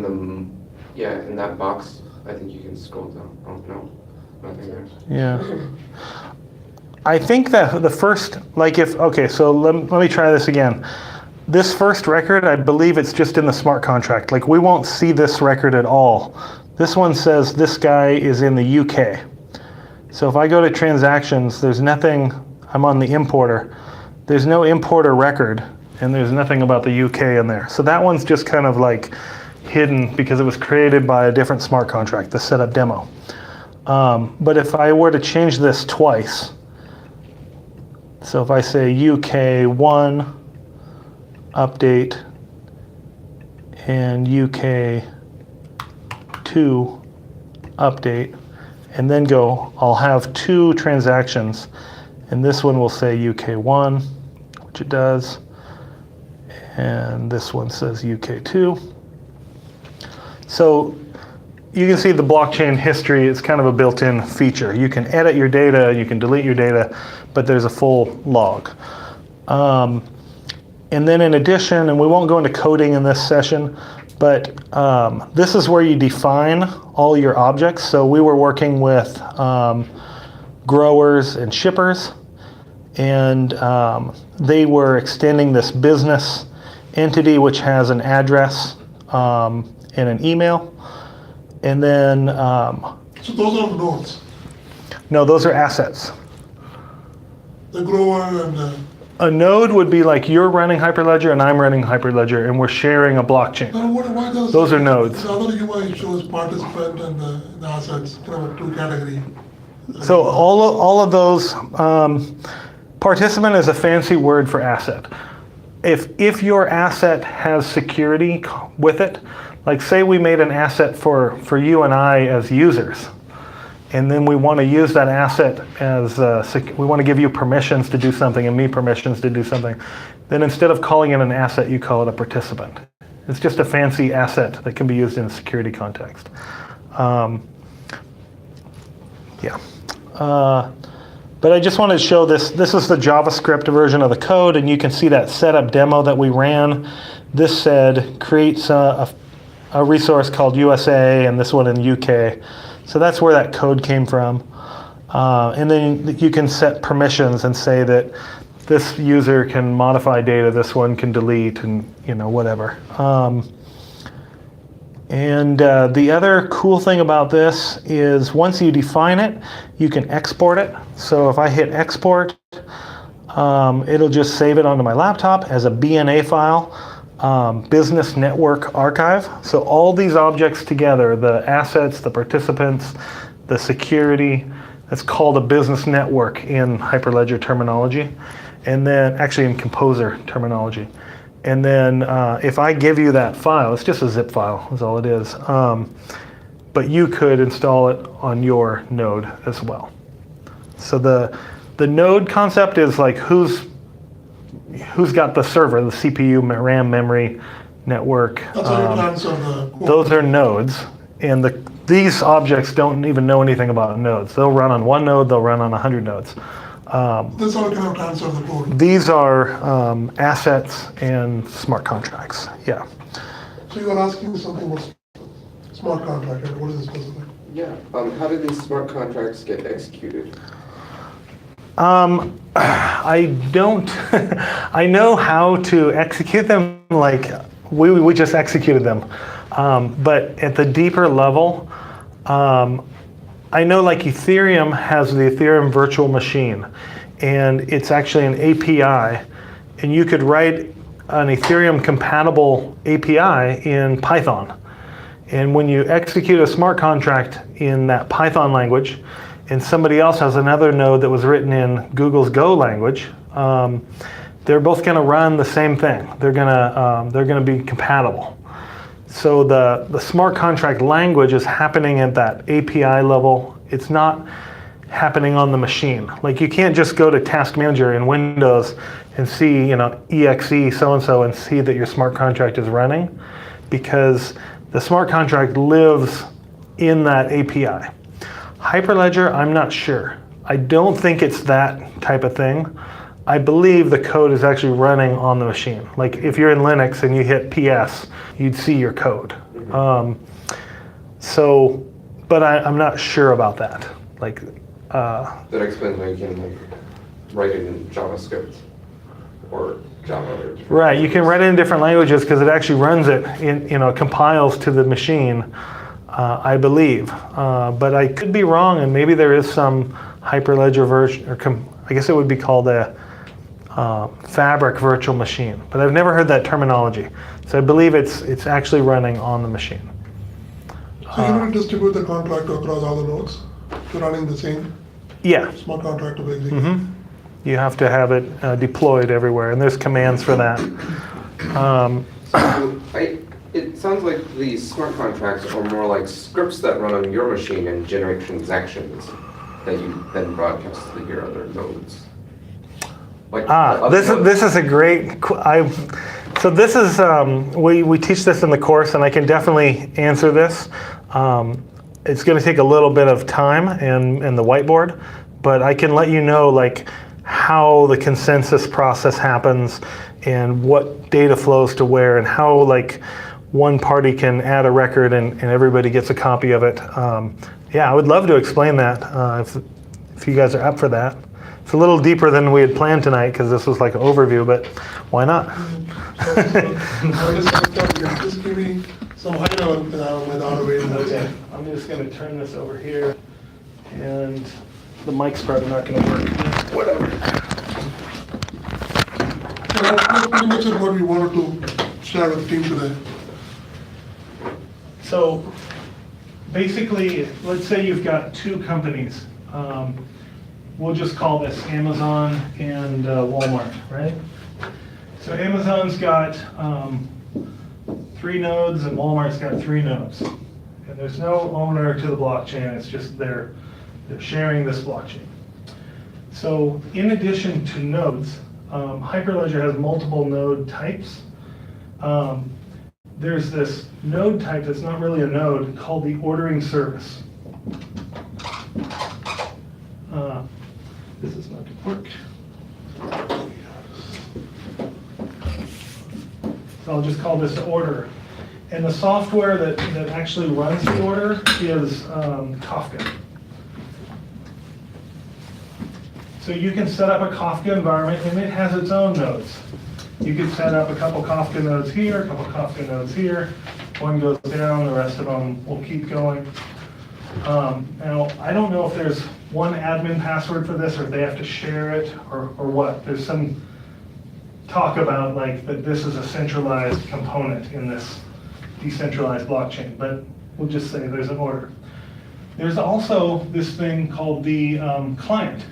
in that box, I think you can scroll down. Oh no, nothing there. Yeah. I think that the first, like if, okay, so let me try this again. This first record, I believe it's just in the smart contract. Like we won't see this record at all. This one says this guy is in the UK. So if I go to transactions, there's nothing, I'm on the importer. There's no importer record and there's nothing about the UK in there. So that one's just kind of like hidden because it was created by a different smart contract, the setup demo. But if I were to change this twice, so if I say UK1 update and UK2 update, and then go, I'll have 2 transactions, and this one will say UK1, which it does, and this one says UK2. So you can see the blockchain history is kind of a built-in feature. You can edit your data, you can delete your data, but there's a full log. And then in addition, and we won't go into coding in this session, but this is where you define all your objects. So we were working with growers and shippers, and they were extending this business entity which has an address and an email. And then, So those are nodes, no, those are assets. the grower and the, A node would be like you're running Hyperledger and I'm running Hyperledger and we're sharing a blockchain. now why does? Those are nodes. The other UI shows participant and the assets, two category. So all of those, participant is a fancy word for asset. If your asset has security with it, like say we made an asset for you and I as users, and then we want to use that asset as, we want to give you permissions to do something and me permissions to do something, then instead of calling it an asset, you call it a participant. It's just a fancy asset that can be used in a security context. Yeah. But I just wanted to show this. This is the JavaScript version of the code, and you can see that setup demo that we ran. This said creates a resource called USA, and this one in UK. So that's where that code came from. And then you can set permissions and say that this user can modify data, this one can delete, and whatever. And the other cool thing about this is once you define it, you can export it. So if I hit export, it'll just save it onto my laptop as a BNA file, business network archive. So all these objects together, the assets, the participants, the security, that's called a business network in Hyperledger terminology. And then actually in Composer terminology. And then if I give you that file, it's just a zip file is all it is. But you could install it on your node as well. So the node concept is like who's got the server, the CPU, RAM, memory, network. That's how you transfer the code. Those are nodes. And these objects don't even know anything about nodes. They'll run on one node, they'll run on 100 nodes. This all kind of transfer the code. These are assets and smart contracts. Yeah. So you are asking something about smart contract, right? What is this specific? Yeah. How do these smart contracts get executed? I don't. I know how to execute them. Like we just executed them, but at the deeper level, I know like Ethereum has the Ethereum virtual machine, and it's actually an API, and you could write an Ethereum compatible API in Python. And when you execute a smart contract in that Python language, and somebody else has another node that was written in Google's Go language, they're both going to run the same thing. They're going to be compatible. So the smart contract language is happening at that API level. It's not happening on the machine. Like you can't just go to Task Manager in Windows and see, exe so-and-so and see that your smart contract is running, because the smart contract lives in that API. Hyperledger, I'm not sure. I don't think it's that type of thing. I believe the code is actually running on the machine. Like if you're in Linux and you hit PS, you'd see your code. But I'm not sure about that. Like, That explains why you can write it in JavaScript or Java. Or right, you can write it in different languages because it actually runs it in, compiles to the machine, I believe. But I could be wrong, and maybe there is some Hyperledger version, or I guess it would be called a Fabric virtual machine. But I've never heard that terminology. So I believe it's actually running on the machine. So you're going to distribute the contract across all the nodes? You're running the same Yeah. smart contract to be executed? You have to have it deployed everywhere, and there's commands for that. So it sounds like these smart contracts are more like scripts that run on your machine and generate transactions that you then broadcast to your other nodes. Like This is a great. So this is we teach this in the course, and I can definitely answer this. It's going to take a little bit of time and the whiteboard, but I can let you know like how the consensus process happens and what data flows to where and how like one party can add a record and everybody gets a copy of it. Yeah, I would love to explain that if you guys are up for that. It's a little deeper than we had planned tonight because this was like an overview, but why not? Just give me some high level without waiting. Okay, I'm just going to turn this over here, and the mic's probably not going to work. Whatever. So that's pretty much what we wanted to share with the team today. So basically, let's say you've got two companies. We'll just call this Amazon and Walmart, right? So Amazon's got 3 nodes and Walmart's got 3 nodes. And there's no owner to the blockchain, it's just they're sharing this blockchain. So in addition to nodes, Hyperledger has multiple node types. There's this node type that's not really a node called the ordering service. This is not going to work. So I'll just call this the orderer. And the software that actually runs the order is Kafka. So you can set up a Kafka environment and it has its own nodes. You could set up a couple Kafka nodes here, a couple Kafka nodes here. One goes down, the rest of them will keep going. Now, I don't know if there's one admin password for this or if they have to share it or what. There's some talk about like that this is a centralized component in this decentralized blockchain, but we'll just say there's an order. There's also this thing called the client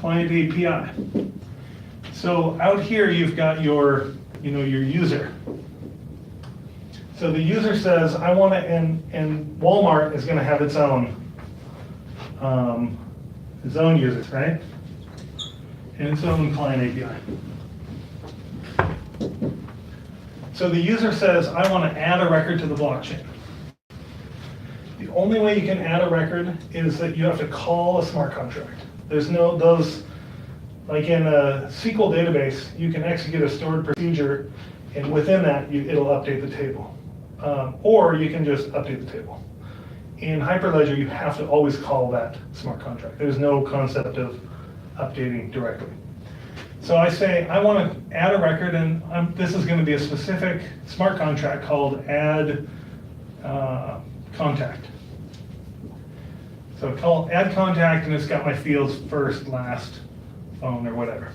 API. So out here you've got your user. So the user says, I want to, and Walmart is going to have its own users, right? And its own client API. So the user says, I want to add a record to the blockchain. The only way you can add a record is that you have to call a smart contract. There's no, those, like in a SQL database, you can execute a stored procedure, and within that, it'll update the table. Or you can just update the table. In Hyperledger, you have to always call that smart contract. There's no concept of updating directly. So I say, I want to add a record, and this is going to be a specific smart contract called add contact. So call add contact, and it's got my fields first, last, phone, or whatever.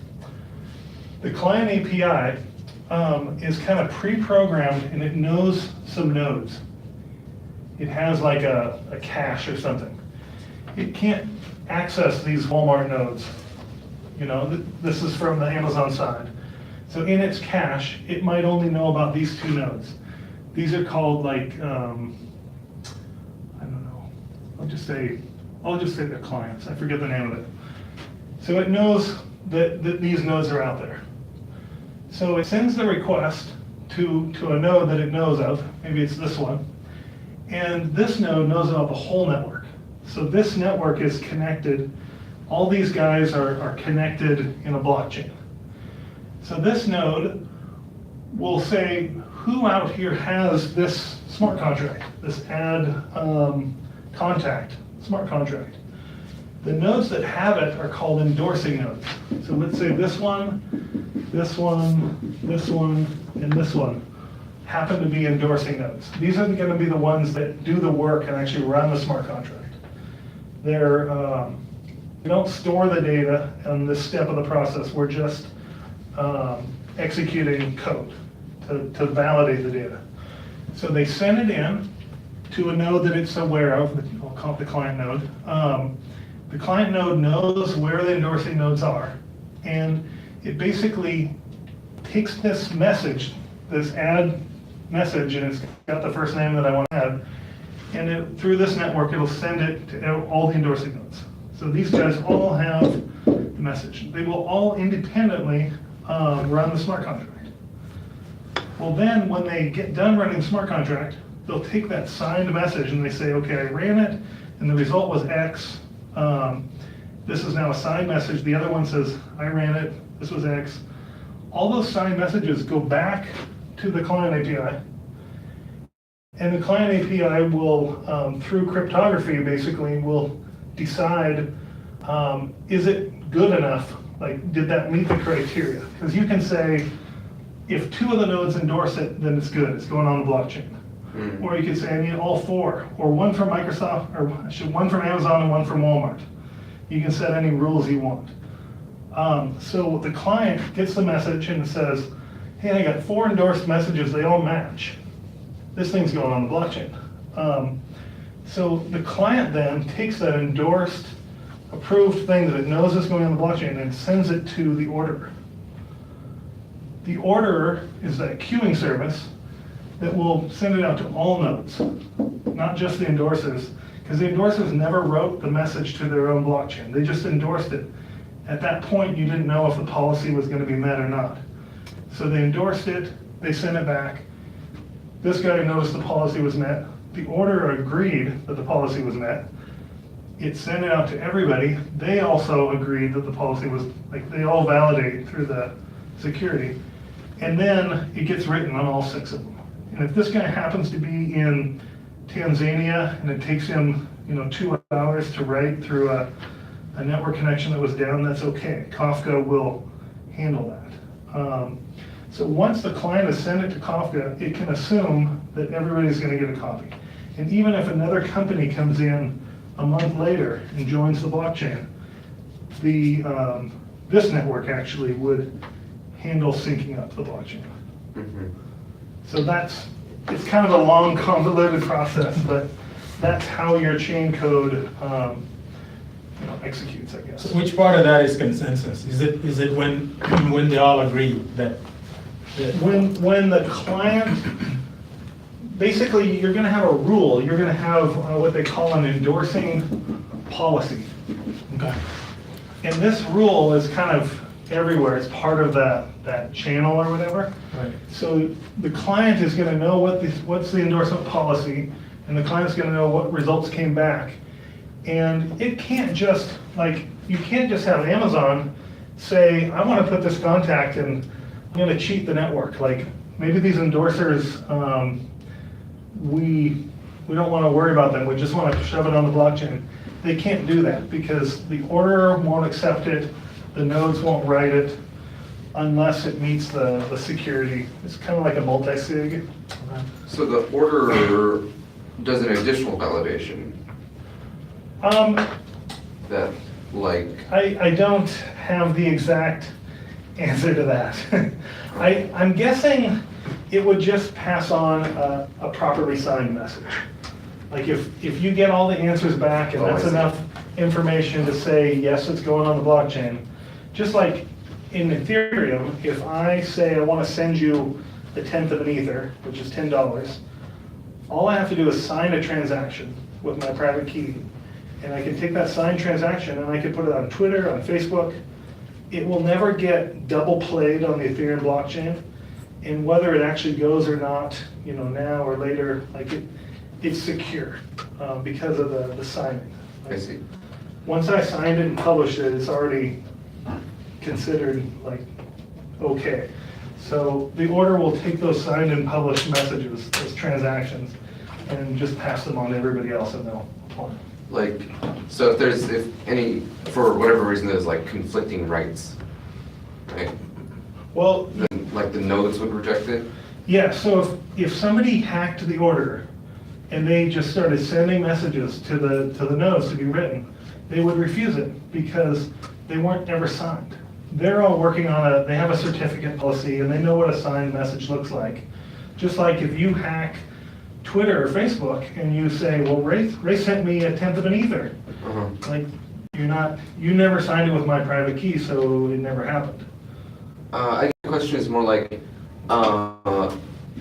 The client API is kind of pre-programmed, and it knows some nodes. It has like a cache or something. It can't access these Walmart nodes. This is from the Amazon side. So in its cache, it might only know about these 2 nodes. These are called like, I don't know, I'll just say they're clients. I forget the name of it. So it knows that these nodes are out there. So it sends the request to a node that it knows of, maybe it's this one, and this node knows about the whole network. So this network is connected, all these guys are connected in a blockchain. So this node will say, who out here has this smart contract, this add contact smart contract? The nodes that have it are called endorsing nodes. So let's say this one, this one, this one, and this one happen to be endorsing nodes. These are going to be the ones that do the work and actually run the smart contract. They don't store the data on this step of the process. We're just executing code to validate the data. So they send it in to a node that it's aware of. I'll call it the client node. The client node knows where the endorsing nodes are, and it basically takes this message, this add message, and it's got the first name that I want to add, and through this network, it'll send it to all the endorsing nodes. So these guys all have the message. They will all independently run the smart contract. Well, then when they get done running the smart contract, they'll take that signed message and they say, okay, I ran it, and the result was X, this is now a signed message, the other one says, I ran it, this was X. All those signed messages go back to the client API. And the client API will, through cryptography, basically, will decide, is it good enough? Like, did that meet the criteria? Because you can say, if 2 of the nodes endorse it, then it's good, it's going on the blockchain. Or you could say, I need all 4, or 1 from Microsoft, or 1 from Amazon and 1 from Walmart. You can set any rules you want. So the client gets the message and says, hey, I got 4 endorsed messages, they all match. This thing's going on the blockchain. So the client then takes that endorsed, approved thing that it knows is going on the blockchain and sends it to the orderer. The orderer is that queuing service that will send it out to all nodes, not just the endorsers, because the endorsers never wrote the message to their own blockchain. They just endorsed it. At that point, you didn't know if the policy was going to be met or not. So they endorsed it, they sent it back. This guy noticed the policy was met. The orderer agreed that the policy was met. It sent it out to everybody. They also agreed that the policy was, like, they all validate through the security. And then it gets written on all 6 of them. And if this guy happens to be in Tanzania and it takes him, 2 hours to write through a network connection that was down, that's okay. Kafka will handle that. So once the client has sent it to Kafka, it can assume that everybody's going to get a copy. And even if another company comes in a month later and joins the blockchain, this network actually would handle syncing up the blockchain. So it's kind of a long, convoluted process, but that's how your chain code executes, I guess. So which part of that is consensus? Is it when they all agree that? When the client, basically, you're going to have a rule. You're going to have what they call an endorsing policy. Okay. And this rule is kind of everywhere. It's part of that channel or whatever. Right. So the client is going to know what's the endorsement policy, and the client's going to know what results came back. And it can't just, you can't just have Amazon say, I want to put this contact and I'm going to cheat the network. Like, maybe these endorsers, we don't want to worry about them. We just want to shove it on the blockchain. They can't do that because the orderer won't accept it. The nodes won't write it unless it meets the security. It's kind of like a multi-sig. So the orderer does an additional validation that, I don't have the exact answer to that. I'm guessing it would just pass on a properly signed message. Like if you get all the answers back and that's enough information to say, yes, it's going on the blockchain, just like in Ethereum, if I say I want to send you a 1/10 of an Ether, which is $10, all I have to do is sign a transaction with my private key. And I can take that signed transaction and I can put it on Twitter, on Facebook. It will never get double played on the Ethereum blockchain. And whether it actually goes or not, now or later, it's secure because of the signing. I see. Once I signed it and published it, it's already considered okay. So the order will take those signed and published messages, those transactions, and just pass them on to everybody else and they'll apply. So if any, for whatever reason, there's conflicting rights, right? Well, Then the nodes would reject it? yeah, so if somebody hacked the order and they just started sending messages to the nodes to be written, they would refuse it because they weren't ever signed. They're all working on they have a certificate policy and they know what a signed message looks like. Just like if you hack Twitter or Facebook and you say, well, Ray sent me a 1/10 of an Ether. You never signed it with my private key, so it never happened. I think the question is more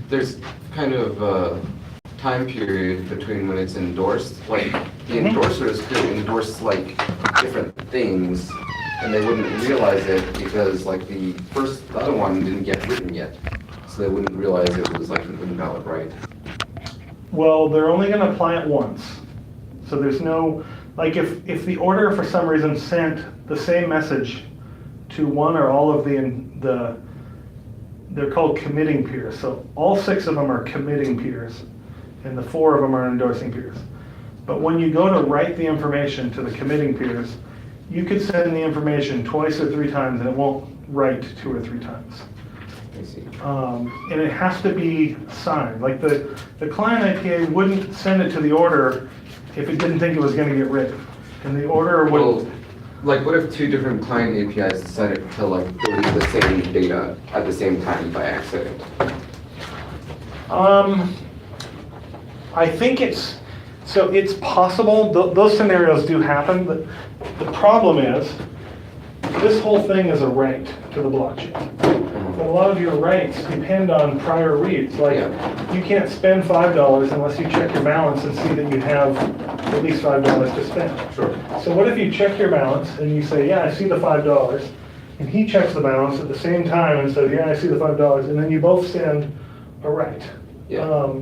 there's kind of a time period between when it's endorsed. The endorsers could endorse different things and they wouldn't realize it because the other one didn't get written yet. So they wouldn't realize it was an invalid right. Well, they're only going to apply it once. So there's like if the order for some reason sent the same message to one or all of they're called committing peers. So all 6 of them are committing peers, and the 4 of them are endorsing peers. But when you go to write the information to the committing peers, you could send the information twice or 3 times and it won't write 2 or 3 times. I see. And it has to be signed. Like the client IPA wouldn't send it to the order if it didn't think it was gonna get written. And the order would, Well, like, what if 2 different client APIs decided to like delete the same data at the same time by accident? I think it's possible, those scenarios do happen, but the problem is, this whole thing is a right to the blockchain. But a lot of your rights depend on prior reads, like, you can't spend $5 unless you check your balance and see that you have at least $5 to spend. Sure. So what if you check your balance and you say, yeah, I see the $5, and he checks the balance at the same time and says, yeah, I see the $5, and then you both stand a right. Yeah.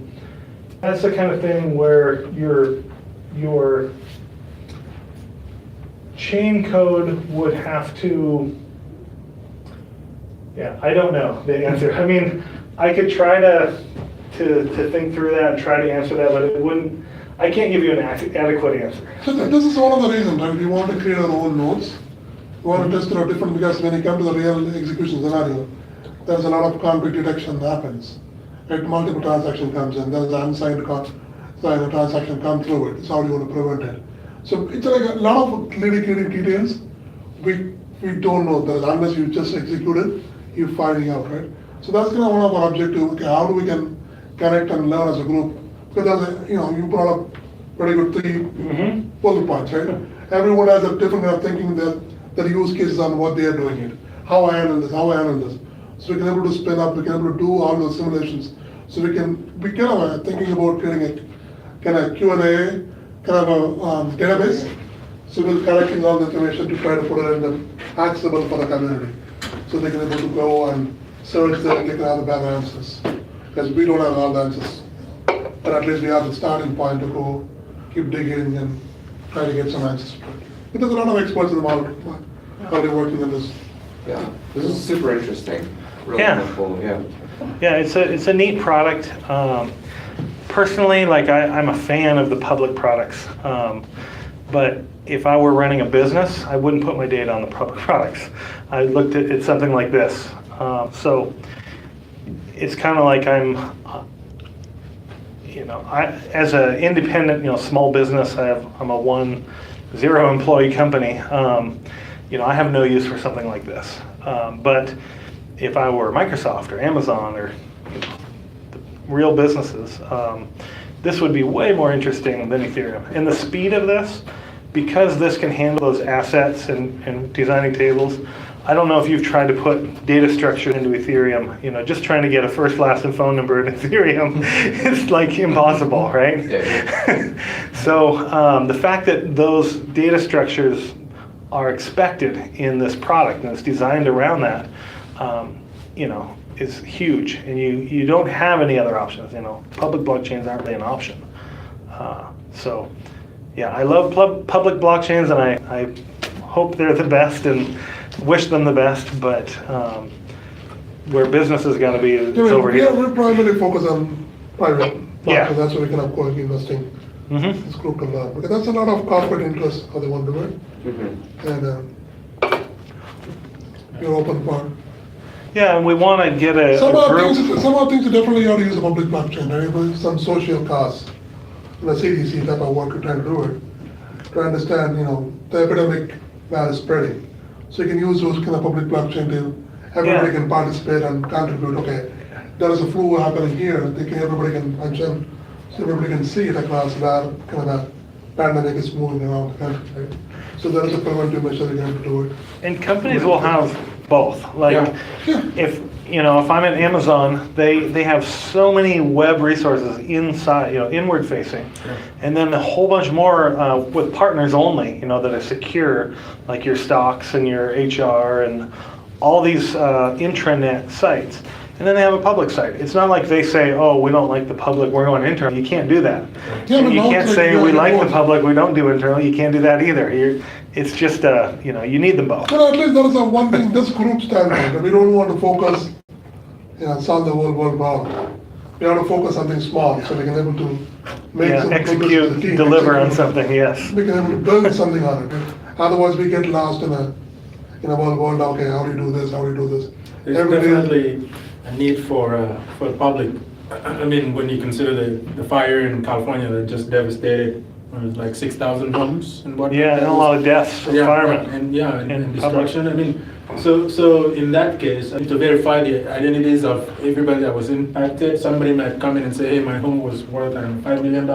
That's the kind of thing where your chain code would have to, I don't know the answer. I mean, I could try to think through that and try to answer that, but it wouldn't, I can't give you an adequate answer. So this is one of the reasons, right? We want to create our own nodes. We want to test it out different, because when you come to the real execution scenario, there's a lot of conflict detection that happens. Right? Multiple transaction comes in, there's an unsigned transaction come through it. It's how you want to prevent it. So it's like a lot of nitty-gritty details we don't know. Unless you just execute it, you're finding out, right? So that's kind of one of our objectives. Okay, how do we can connect and learn as a group? Because you brought up very good 3 bullet points, right? Everyone has a different way of thinking that use cases on what they are doing it. How I handle this, So we can able to spin up, we can able to do all those simulations. So we kind of thinking about creating a kind of Q&A, kind of a database. So we're collecting all the information to try to put it in the accessible for the community. So they can able to go and search there and they can have the better answers. Because we don't have all the answers. But at least we have the starting point to go, keep digging and try to get some answers. But there's a lot of experts in the market already working on this. Yeah. This is super interesting. Really Yeah. helpful. Yeah. Yeah, it's a neat product. Personally, like I'm a fan of the public products, but if I were running a business, I wouldn't put my data on the public products. I looked at something like this. So it's kind of like as an independent, small business, I'm a 0 employee company. I have no use for something like this. But if I were Microsoft or Amazon or the real businesses, this would be way more interesting than Ethereum. And the speed of this, because this can handle those assets and designing tables, I don't know if you've tried to put data structure into Ethereum, just trying to get a first, last, and phone number in Ethereum is like impossible, right? Yeah. So the fact that those data structures are expected in this product and it's designed around that, is huge. And you don't have any other options. Public blockchains aren't really an option. So, yeah, I love public blockchains, and I hope they're the best and wish them the best. But where business is going to be is over here. We're primarily focused on private blockchain. Yeah. That's where we can afford investing. This group can learn, because that's a lot of corporate interest how they want to do it. And you're open for. Yeah, and we want to get a Some of group. things you definitely ought to use a public blockchain, right? But some social costs, the CDC type of work you're trying to do it, to understand, the epidemic that is spreading. So you can use those kind of public blockchain to everybody can participate and contribute. Okay, there is a flu happening here. Everybody can function, so everybody can see it across that kind of that pandemic is moving around the country, right? So there is a preventive measure you have to do it. And companies will have both. Like, if I'm at Amazon, they have so many web resources inside, inward facing, and then a whole bunch more with partners only, that are secure, like your stocks and your HR and all these intranet sites. and then they have a public site. It's not like they say, oh, we don't like the public, we're going internal. You can't do that. Yeah, but You now can't it's say, like, we yeah, like the both. public, we don't do internal. You can't do that either. It's just, you need them both. But at least there is a one thing, this group standpoint, that we don't want to focus, solve the whole world problem. We want to focus something small, so we can able to make Yeah, some progress as a execute, team, deliver on execute. something, yes. We can able to build something on it. Otherwise, we get lost in a world, okay, how do you do this, how do you do this? There's Every day- definitely a need for the public. I mean, when you consider the fire in California that just devastated, like 6,000 homes and whatnot. Yeah, and a lot of deaths from Yeah, firemen. and yeah, and And public. destruction. I mean, so in that case, to verify the identities of everybody that was impacted, somebody might come in and say, hey, my home was worth $5 million.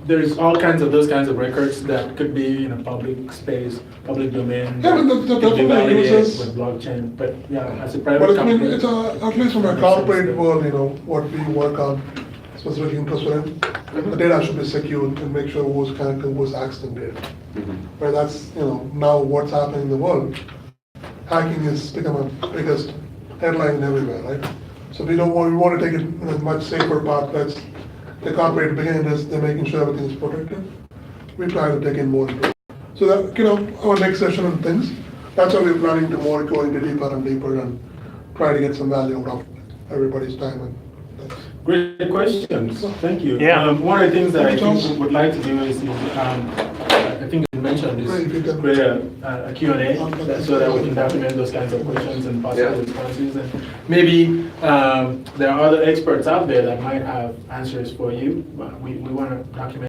There's all kinds of those kinds of records that could be in a public space, public domain. Yeah, but the could be definitely validated uses- with blockchain. But yeah, as a But private I mean, company. it's at least from a corporate world, what we work on, specifically interested in, the data should be secure and make sure who's accessing data. Right, that's, now what's happening in the world. Hacking has become a biggest headline everywhere, right? So we want to take it in a much safer path. That's the corporate behind this, they're making sure everything is protected. We try to take in more into it. So that, our next session on things, that's why we're planning to more go into deeper and deeper and try to get some value out of everybody's time. And that's, Great questions, thank you. Yeah. One of the things that I Thank you, think Charles. we would like to do is, I think you mentioned, Right, if you is can- create a Q&A so that we can document those kinds of questions and possible Yeah. responses. And maybe there are other experts out there that might have answers for you, but we want to document